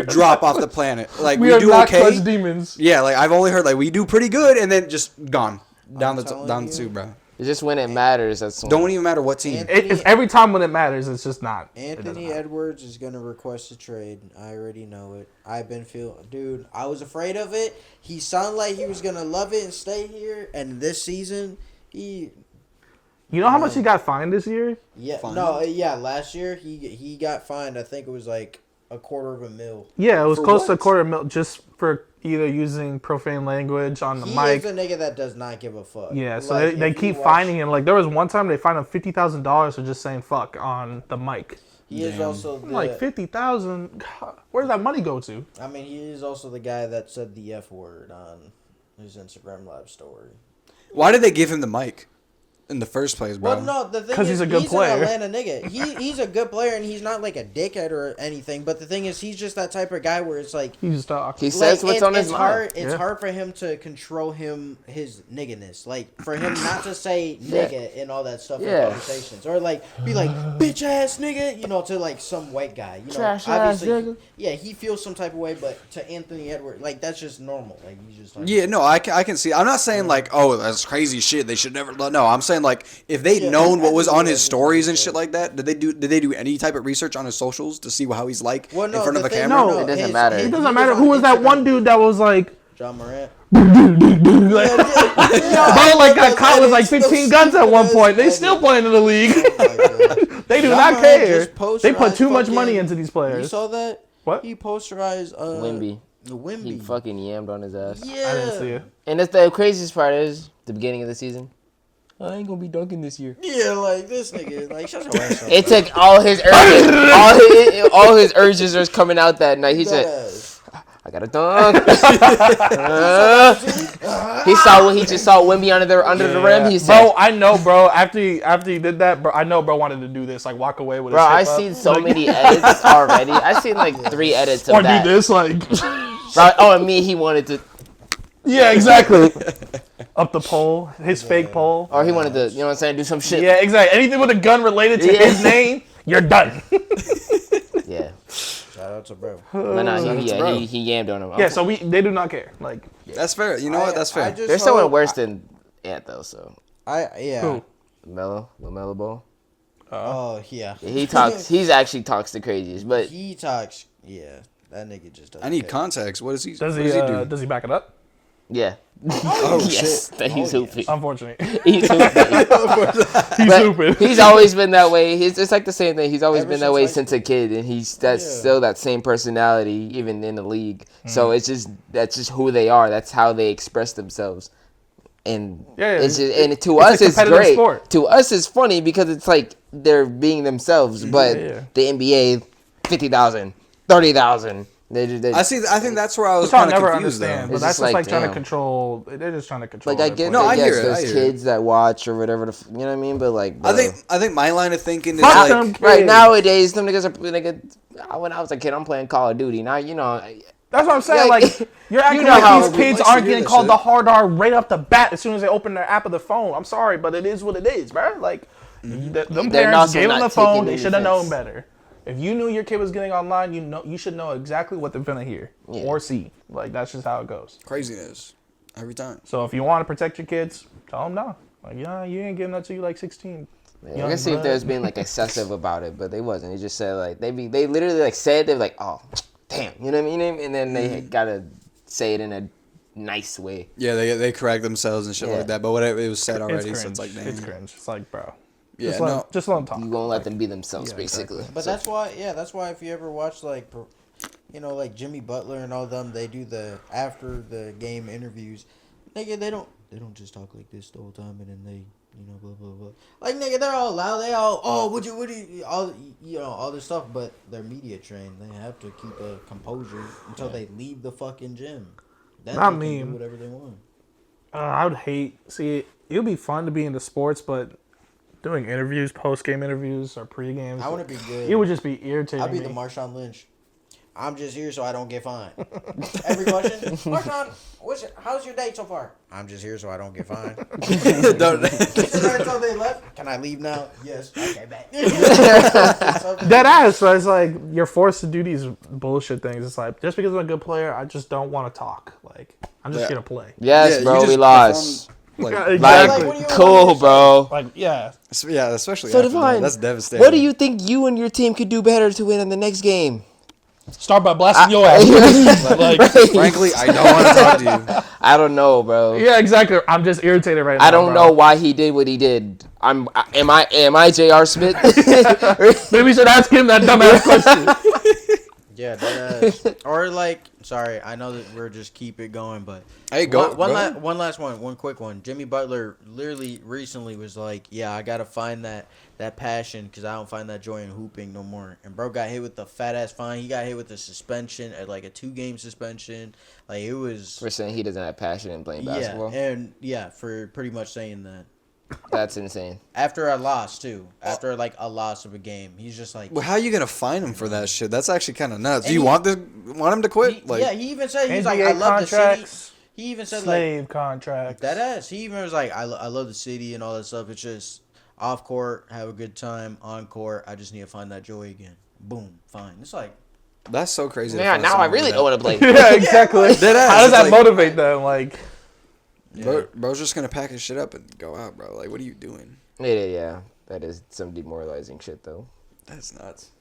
drop off the planet. Like We we are do not okay. clutch demons. Yeah, like I've only heard like we do pretty good, and then just gone down telling the you. tube, bro. It's just when it matters. That's when. Don't even matter what team. It's every time when it matters, it's just not. It doesn't Anthony matter. Edwards is gonna request a trade. I already know it. I've been dude. I was afraid of it. He sounded like he was gonna love it and stay here. And this season, You know how much he got fined this year? last year he got fined. I think it was like $250,000. Yeah, it was For close to what? $250,000 just for either using profane language on the He mic. is a nigga that does not give a fuck. Yeah, so Like, they if you keep watch- finding him. Like there was one time they fined him $50,000 for just saying "fuck" on the mic. He is Damn. also I'm like 50,000. Where does that money go to? I mean, he is also the guy that said the F word on his Instagram live story. Why did they give him the mic in the first place, bro? Well, no, the thing 'Cause is, he's a good player. an Atlanta nigga. He's a good player, and he's not like a dickhead or anything. But the thing is, he's just that type of guy where it's like He just talks. He says what's on his it's mind. hard. It's Yeah. hard for him to control his nigganess. Like for him not to say nigga and all that stuff in Yeah. conversations, or like be like bitch ass nigga, to like some white guy. Trash ass obviously, nigga. he feels some type of way. But to Anthony Edwards, like that's just normal. Like he's just like, Yeah, no, I can see. I'm not saying like, oh, that's crazy shit. They should never. No, I'm saying like, if they'd known what was on his stories and shit like that, did they do any type of research on his socials to see how he's like Well, no, in front of the a thing- camera? No, It doesn't matter. It doesn't matter. Who was that one dude that was like, John Morant. bro, like got caught with like 15 guns at one point. They still playing in the league. They do John not Morant care. just posterized They put too much fucking- money into these You players. saw that? What? He posterized Wimby. Wimby. He fucking yammed on his ass. Yeah. I didn't see it. And that's the craziest part is the beginning of the season. I ain't gonna be dunking this year. Yeah, like this nigga, like shut your ass up. It took all his urges. all his urges are coming out that night. He said, "I got to dunk." He just saw Wimby under the rim. He said, Bro, I know, bro. After he did that, bro, I know, bro wanted to do this, like walk away with. "Bro, his I hip seen up. so Like, many edits already. I seen like 3 edits of or that." do this, like. Bro, oh, and me, he wanted to, Yeah, exactly. Up the pole, his fake pole. or he wanted to, you know what I'm saying, do some shit. Yeah, exactly. Anything with a gun related to Yeah. his name, you're done. Yeah. Shout out to bro. But nah, bro. he yammed on him. Yeah, so they do not care. Like, That's fair. You know what? That's fair. There's someone worse than Ant though. So who? LaMelo Ball. Oh yeah. He talks. He's actually talks the craziest. But He talks. Yeah. That nigga just doesn't. I need care. context. What does he? Does what he? does he do? Does he back it up? Yeah. Oh Yes, shit! that he's Oh, hooping. Unfortunately, He's hooping. he's But hooping. he's always been that way. It's like the same thing. He's always Ever been that since way high since a kid, and that's Yeah. still that same personality even in the league. So that's just who they are. That's how they express themselves. And Yeah, it's just, it- and to it's us a it's competitive great. sport. To us it's funny because it's like they're being themselves. But Yeah. the NBA, 50,000, 30,000. They I think that's where I was Which I'll kind of never confused understand, though. but It's that's just just like trying to damn. control. They're just trying to control. like I their get No, players. I hear yes, it, there's I hear kids that watch or whatever. You know what I mean? But like, bro. I think my line of thinking is Fuck like them Right kids. nowadays, them niggas are. When I was a kid, I'm playing Call of Duty. Now you know. That's what I'm saying. Like, Like you're acting you know how like these we kids like to aren't hear getting that called shit. the hard R right off the bat as soon as they open their app of the phone. I'm sorry, but it is what it is, bro. Like them They're parents also gave them not the phone. taking They any should have known offense. better. If you knew your kid was getting online, you should know exactly what they're gonna hear or see. Like that's just how it goes. craziness every time. So if you want to protect your kids, tell them no. Like you ain't getting that till you like 16. I can see if they was being like excessive about it, but they wasn't. He just said like they literally like said they were like, oh damn, you know what I mean? And then they gotta say it in a nice way. Yeah, they correct themselves and shit Yeah. like that. But whatever, it was said already, It's so cringe. it's like, dang. It's cringe. It's like, bro. Yeah, Just let them talk. You won't let them be themselves, Yeah, basically. exactly. But that's why if you ever watch like, like Jimmy Butler and all them, they do the after the game interviews. Nigga, they don't just talk like this the whole time, and then they blah blah blah. Like nigga, they're all loud. They all what do you all all this stuff, but they're media trained. They have to keep a composure until they leave the fucking gym. Then Not they me. can do whatever they want. I would hate. See, it would be fun to be into sports, but doing interviews, post game interviews or pre games, I want to be good. it would just be irritating. I'll be me. the Marshawn Lynch. I'm just here so I don't get fined. Every question, Marshawn, how's your day so far? I'm just here so I don't get fined. Don't- Sit there until they left. Can I leave now? Yes. Okay, back. Dead ass. So it's like you're forced to do these bullshit things. It's like just because I'm a good player, I just don't want to talk. Like I'm just Yeah. here to play. Yes, Yeah, you bro, just we lost. perform, like, Yeah, Like, exactly. what do you cool, want bro. Like yeah, yeah, especially So after that. Divine, That's devastating. what do you think you and your team could do better to win in the next game? start by blasting your ass. Like Frankly, I don't want to talk to you. I don't know, bro. yeah, exactly. I'm just irritated right now. I don't bro. know why he did what he did. Am I J.R. Smith? Maybe we should ask him that dumbass question. Yeah, that or like, sorry, I know that we're just keep it going, but Hey, go. one go. last one quick one. Jimmy Butler literally recently was like, yeah, I gotta find that passion because I don't find that joy in hooping no more. And bro got hit with the fat ass fine. He got hit with a suspension, like a 2-game suspension. Like it was. For saying he doesn't have passion in playing basketball. Yeah, and yeah, for pretty much saying that. That's insane. After a loss too. After like a loss of a game, he's just like. Well, how are you gonna find him for that shit? That's actually kind of nuts. And Do you he- want him to quit? He even said he's like, NBA I love the city. contracts, He even said like. slave contracts. That ass. He even was like, I love the city and all that stuff. It's just off court, have a good time. On court, I just need to find that joy again. Boom, fine. It's like, That's so crazy. to Yeah, find now I someone really like don't want to play. Yeah, exactly. Dead ass. How does It's that like- motivate them? Like, Bro's just gonna pack his shit up and go out, bro. Like, what are you doing? Yeah, that is some demoralizing shit, though. That's nuts.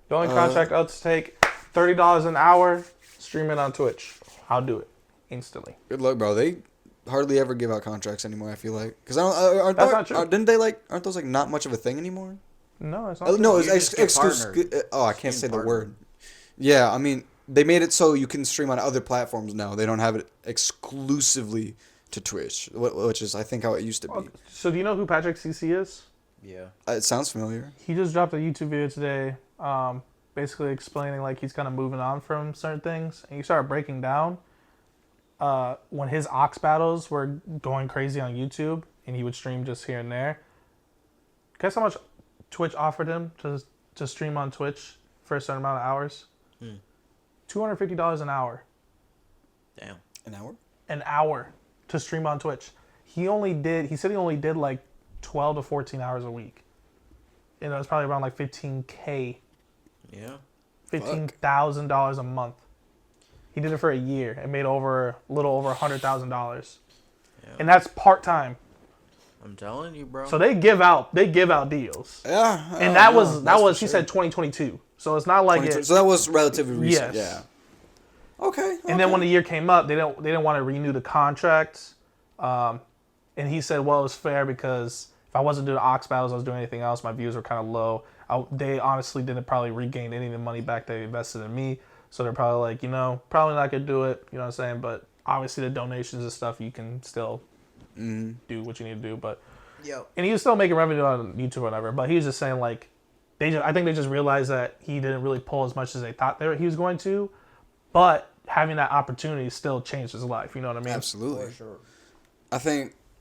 the only contract I'll take $30 an hour. Stream it on Twitch. I'll do it instantly. Good luck, bro. They hardly ever give out contracts anymore. I feel like because aren't That's not true. aren't those like not much of a thing anymore? No, it's not. No, You it's just get exclusive. partnered. Oh, I can't say Stream the partner. word. Yeah, I mean they made it so you can stream on other platforms now. They don't have it exclusively to Twitch, which is I think how it used to be. So do you know who Patrick CC is? yeah. It sounds familiar. He just dropped a YouTube video today, basically explaining like he's kind of moving on from certain things, and he started breaking down when his Ox battles were going crazy on YouTube, and he would stream just here and there. Guess how much Twitch offered him to stream on Twitch for a certain amount of hours? $250 an hour. Damn. An hour? An hour to stream on Twitch. He said he only did like 12 to 14 hours a week. You know, it's probably around like $15K. Yeah. $15,000 a month. He did it for a year and made a little over $100,000. Yeah. And that's part time. I'm telling you, bro. So they give out deals. Yeah. And that was he said 2022. So it's not like So that was relatively recent. Yes. Yeah. Okay. And then when the year came up, they didn't want to renew the contract. And he said, well, it was fair because if I wasn't doing Ox battles, I was doing anything else. My views were kind of low. They honestly didn't probably regain any of the money back they invested in me. So they're probably like, probably not gonna do it. You know what I'm saying? But obviously the donations and stuff, you can still do what you need to do. But and he was still making revenue on YouTube or whatever. But he was just saying like, I think they just realized that he didn't really pull as much as they thought he was going to. But having that opportunity still changed his life. You know what I mean? Absolutely. For sure.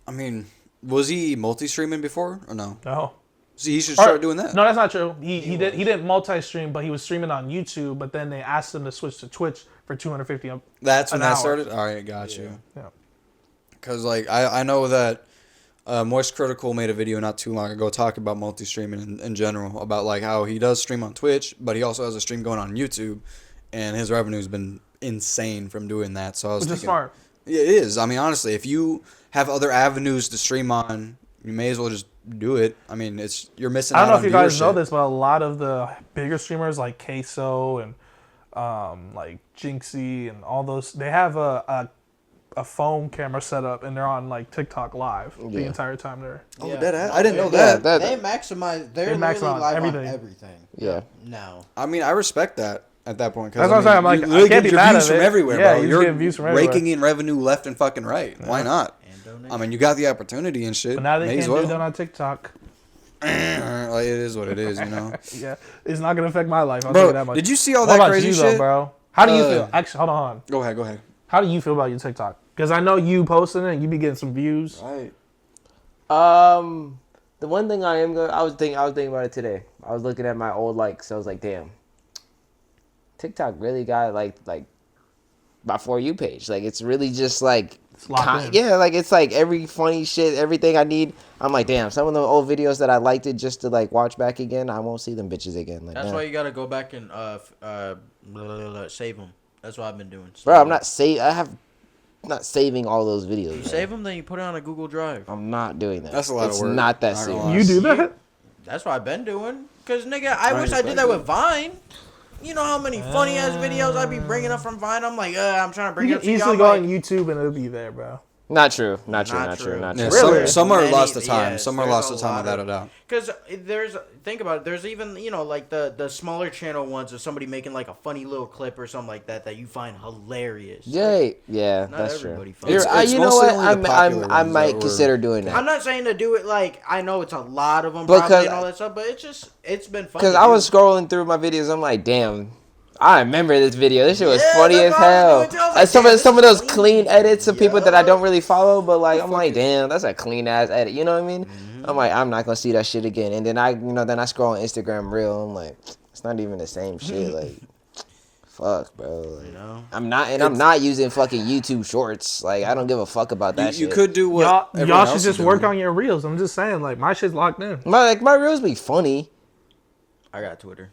I mean, was he multi-streaming before or no? No. So he should start doing that. No, that's not true. He didn't multi-stream, but he was streaming on YouTube. But then they asked him to switch to Twitch for $250. That's when that hour. started. All right, got you. Yeah. Because like I know that Moist Critical made a video not too long ago talking about multi-streaming in general, about like how he does stream on Twitch, but he also has a stream going on YouTube, and his revenue's been insane from doing that. So I was Which is thinking, smart. Yeah, it is. I mean, honestly, if you have other avenues to stream on, you may as well just do it. I mean, you're missing out on viewership. I don't know if you guys know this, but a lot of the bigger streamers like Queso and like Jinxie and all those, they have a phone camera set up and they're on like TikTok live the entire time they're. Oh, I didn't know that. They maximize. They're literally live on everything. Yeah. Now. I mean, I respect that at that point. That's what I'm saying. I'm like, you really I can't get be your mad views at from it. everywhere, Yeah, bro. you're You're getting views from everywhere. raking in revenue left and fucking right. Why not? I mean, you got the opportunity and shit. But now they May can't as well. do that on TikTok. Like, it is what it is, Yeah, it's not gonna affect my life. I'll Bro, tell you that much. did you see all What that about crazy you, shit? though, bro? How do you feel? Actually, hold on. Go ahead. How do you feel about your TikTok? Because I know you posting it and you be getting some views. Right. The one thing I was thinking about it today. I was looking at my old likes. So I was like, damn, TikTok really got like my For You page. Like it's really just like like it's like every funny shit, everything I need. I'm like, damn, some of the old videos that I liked it just to like watch back again, I won't see them bitches again. Like, That's why you gotta go back and save them. That's what I've been doing. Bro, I'm not saving all those videos. You save them, then you put it on a Google Drive. I'm not doing that. That's a lot of work. It's not that Not serious. gonna lie. You do that? That's what I've been doing. Cause nigga, I wish I did that with Vine. You know how many funny ass videos I be bringing up from Vine? I'm like, I'm trying to bring You it up can to easily y'all. go Like, on YouTube and it'll be there, bro. Not true. Not true. Yeah, Really? some are Many- lost to time. yes, Some are there's lost a to time lot without of- a doubt. Cause think about it. There's even like the smaller channel ones of somebody making like a funny little clip or something like that you find hilarious. Yeah, Not that's true. everybody finds It's- it. it's You know mostly what? only the popular I ones might that were- consider doing that. I'm not saying to do it like I know it's a lot of them Because- probably and all that stuff, but it's been fun. Because I was scrolling through my videos, I'm like, damn, I remember this video. This shit was Yeah, funny as that's what I hell. was doing too. I was Like, some like, of some of damn, those this is clean clean. edits of people that I Yeah. don't really follow, but like I'm like, damn, that's a clean ass edit. You know what I mean? Mm-hmm. I'm like, I'm not gonna see that shit again. And then I scroll on Instagram Reel. I'm like, it's not even the same shit. Like, fuck, bro. Like, I'm not using fucking YouTube Shorts. Like, I don't give a fuck about that You shit. could do what Y'all everyone should else just is work doing. on your reels. I'm just saying, like, my shit's locked in. My reels be funny. I got Twitter.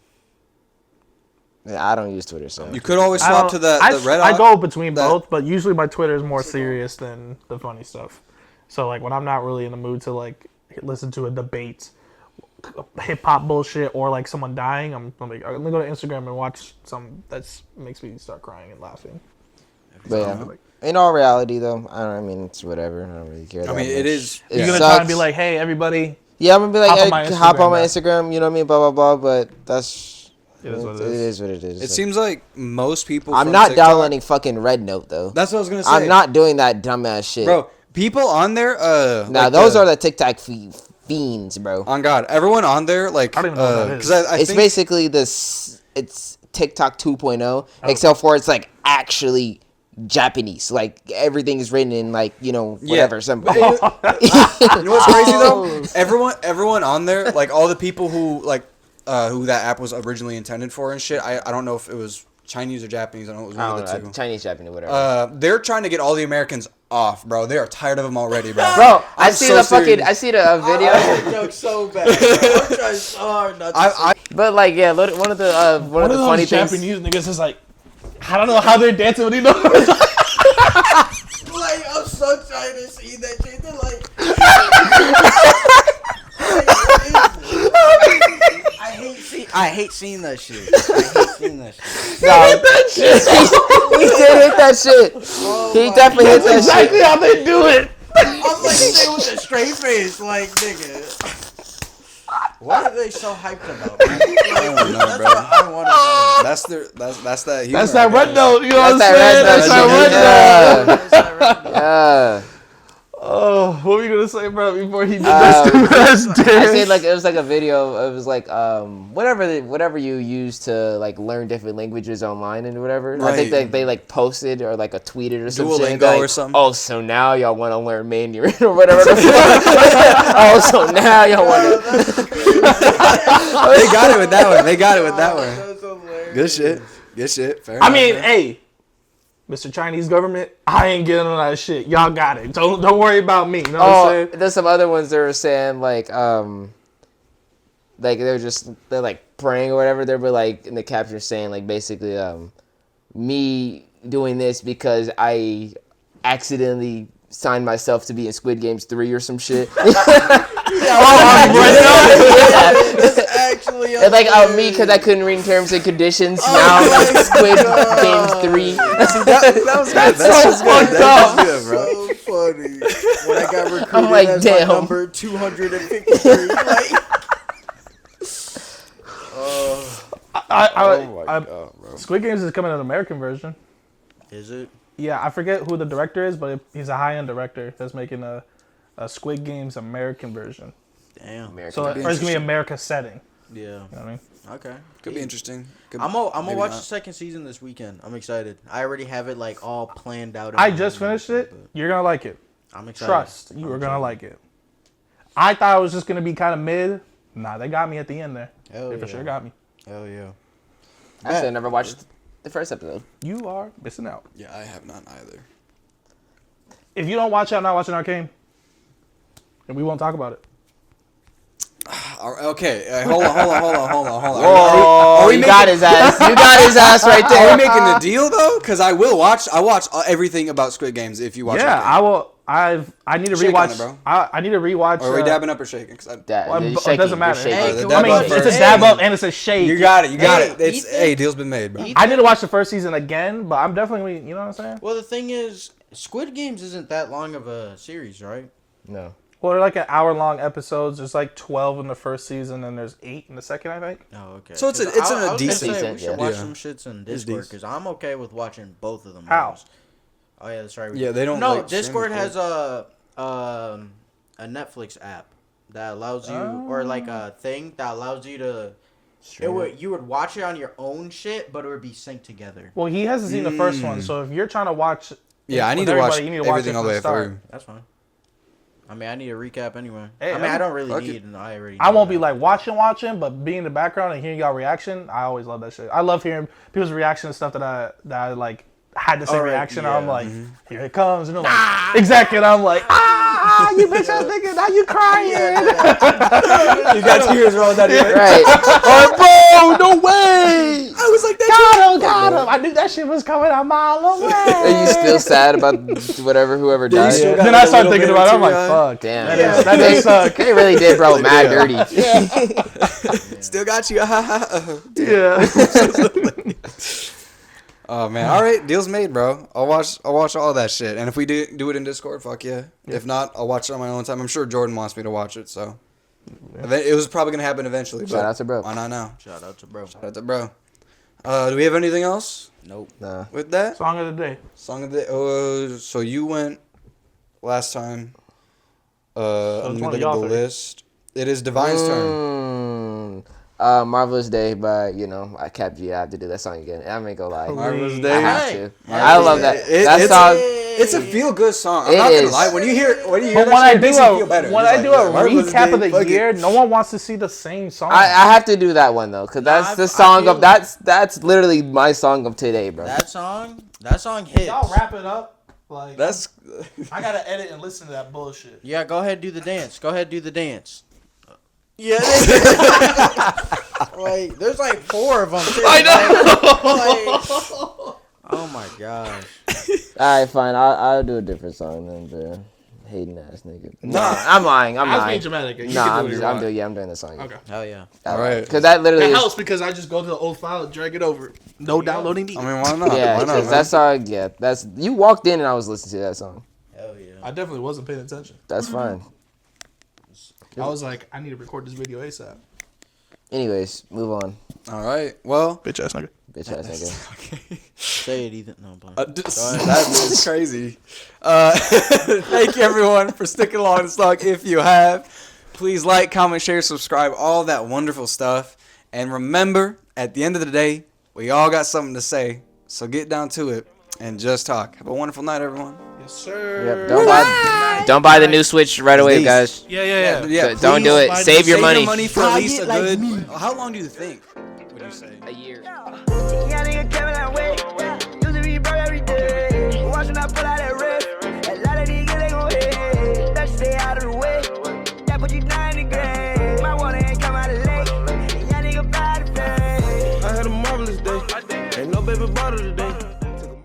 Yeah, I don't use Twitter, so You could always swap to the Reddit. I go between that- both, but usually my Twitter is more serious than the funny stuff. So like when I'm not really in the mood to like listen to a debate, hip hop bullshit, or like someone dying, I'm like, let me go to Instagram and watch some that makes me start crying and laughing. But yeah, in all reality, though, I mean, it's whatever. I don't really care. I mean, it is. It You're gonna sucks. try and be like, hey, everybody. Yeah, I'm gonna be like, hop on my hop on my Instagram, Instagram. You know what I mean? Blah blah blah. But that's It is what it It is. is what it is. It seems like most people. I'm from not TikTok- downloading fucking Red Note though. That's what I was gonna say. I'm not doing that dumbass shit, Bro, people on there. Now like those are the TikTok fiends, bro. On God, everyone on there, like, I don't even know what that is. because I It's think basically this. It's TikTok 2.0, except for it's like actually Japanese. Like everything is written in like whatever. Yeah. Some you know what's crazy though? Everyone on there, like all the people who who that app was originally intended for and shit. I don't know if it was Chinese or Japanese. I don't know. It was one of the two. Chinese, Japanese, whatever. They're trying to get all the Americans off, bro. They are tired of them already, bro. Bro, I I'm see so the fucking. serious. I see the video. I joke so bad. Bro. I'm trying so hard not to. But like, yeah, one of the funny things. Japanese niggas is like, I don't know how they're dancing with these numbers. Like, I'm so trying to see that shit. They're like, seeing that shit. I hate seeing that shit. No, he did hit that shit. Oh He my definitely hit that Exactly shit. how they do it. I'm like stay with a straight face, like nigga. What are they so hyped about? Man? I don't know, That's bro. what I want to know. That's that humor. That's that I red guess. note. You know what I'm That's saying? that That's red that note. red note. That's that right now. Yeah. Oh, what were you gonna say, bro? Before he did that stupid-ass I dance? said like it was like a video. It was like whatever you use to like learn different languages online and whatever. I think Right. they like posted or like a tweeted or some Duolingo shit. Like, or something. oh, so now y'all want to learn Mandarin or whatever. The fuck. Oh, so now y'all want to. They got it with that one. They got it with that one. That's hilarious. Good shit. Good shit. Fair I enough, mean, man. hey, Mr. Chinese government, I ain't getting on that shit. Y'all got it. Don't worry about me. You know what I'm saying? There's some other ones that were saying like they're like praying or whatever. They were like in the caption saying like basically me doing this because I accidentally signed myself to be in Squid Games 3 or some shit. That's actually It's like me because I couldn't read terms and conditions. Now I'm my in Squid God. Games 3. that was good. That's so just good. fucked That's up. just good, bro. So funny. When I got recruited I'm like, as damn. my number 253, like. Squid Games is coming an American version. Is it? Yeah, I forget who the director is, but he's a high-end director that's making a Squid Games American version. Damn. So it's gonna be America setting. Yeah. You know what I mean? Okay. Could be interesting. Could I'm gonna maybe watch not. the second season this weekend. I'm excited. I already have it like all planned out. in I my just head, finished it. but You're gonna like it. I'm excited. Trust, you are gonna like it. I thought it was just gonna be kind of mid. Nah, they got me at the end there. Hell They for yeah. sure got me. Hell yeah. Actually, I never watched the first episode. You are missing out. Yeah, I have not either. If you don't watch it, I'm not watching Arcane. And we won't talk about it. Okay, hold on. Oh, we you making- got his ass. You got his ass right Are there. we making a deal though? Because I watch everything about Squid Games if you watch. Yeah, it. I will. I need to Shake on rewatch. it, bro. I need to rewatch. Are we dabbing up or shaking? Cause That, Well, you're it shaking, doesn't matter. you're shaking. Hey, the can dab we- I mean, up it's a first. dab up and it's a shake. you got it. Hey, It's Ethan- deal's been made, bro. I need to watch the first season again, but I'm definitely, you know what I'm saying? Well, the thing is, Squid Games isn't that long of a series, right? No. Well, they're like an hour-long episodes. There's like 12 in the first season, and there's 8 in the second, I think. Oh, okay. So it's a- 'Cause it's I a was gonna decent- say, we should yeah. watch Yeah. some shits in It's Discord decent. because I'm okay with watching both of them. How? Oh yeah, that's right. Yeah, they don't, No, like, Discord stream has a Netflix app that allows you, or like a thing that allows you to. You would watch it on your own shit, but it would be synced together. Well, he hasn't seen the first one, so if you're trying to watch, Yeah, I with need to watch everybody, you need to watch everything it all from the the way start. through. That's fine. I mean, I need a recap anyway. Hey, I mean, I don't really fuck need it. an I already. I know won't be that. like watching, but being in the background and hearing y'all reaction, I always love that shit. I love hearing people's reaction to stuff that I like had the same Alright, reaction. yeah. I'm like, here it comes, and they're like, exactly, and I'm like, you bitch ass nigga, now you crying. You got tears rolling down your Right. Oh, bro, no way. I was like, that. Got him. I knew that shit was coming a mile away. Are you still sad about whoever Yeah, you died? still got Then a I started little thinking bit about it. of I'm like, teary-eye. fuck. Damn. That does suck. They really did, bro. Mad dirty. Still got you. Yeah. Oh man! All right, deal's made, bro. I'll watch all that shit. And if we do it in Discord, fuck yeah. If not, I'll watch it on my own time. I'm sure Jordan wants me to watch it, so it was probably gonna happen eventually. Shout but out to bro. Why not now? Shout out to bro. Shout out to bro. Do we have anything else Nope. Nah. with that Song of the day. song of the? So you went last time. I'm it's gonna one of look at y'all the three. list. It is Divine's turn. Marvelous Day, but I kept you. I have to do that song again. I'm gonna go lie. Marvelous Hey. Day. I have Hey. to. Marvelous I love that. Day. That It's- song. It's a feel good song. I'm It not gonna is. lie. When you hear But that when I shit, it do makes you feel better. when It's I like, do yeah, a Marvelous recap Day, of the fuck it. year, no one wants to see the same song. I have to do that one though, cause that's the I song feel- of that's literally my song of today, bro. That song hits. Y'all wrap it up. Like That's I gotta edit and listen to that bullshit. Yeah, go ahead, do the dance. Go ahead, do the dance. Yeah. Like, there's like 4 of them. Too. I know. Oh my gosh. All right, fine. I'll do a different song then, bro. Hating ass nigga. Nah. I'm lying. I'm I was lying. being dramatic. You Nah, can do I'm what just, you want. I'm doing the song. Okay. Hell yeah. All right. Because that literally That is, helps because I just go to the old file, drag it over. No downloading needed. I mean, why not? yeah, Why not, because man? that's how. Yeah, that's you walked in and I was listening to that song. Hell yeah. I definitely wasn't paying attention. That's fine. I was like, I need to record this video ASAP. Anyways, move on. All right. Well, Bitch ass nigga. Bitch ass nigga. okay. Say it, Ethan. No, but That is crazy. Thank you, everyone, for sticking along this long. If you have, please like, comment, share, subscribe, all that wonderful stuff. And remember, at the end of the day, we all got something to say. So get down to it and just talk. Have a wonderful night, everyone. Yes, sir. Yep. Don't buy the new Switch right away, These. guys. Yeah. Don't do it. Save your money. For at least a good. How long do you think? Would you say? A year. Yeah, nigga Kevin like wait. Used to be broke every day. Watching I pull out that red. A lot of niggas they gon' hate. That stay out of the way. That put you down in the grave. My water ain't come out of the lake. Yeah, nigga bad to pay. I had a marvelous day. Ain't no baby bottle today.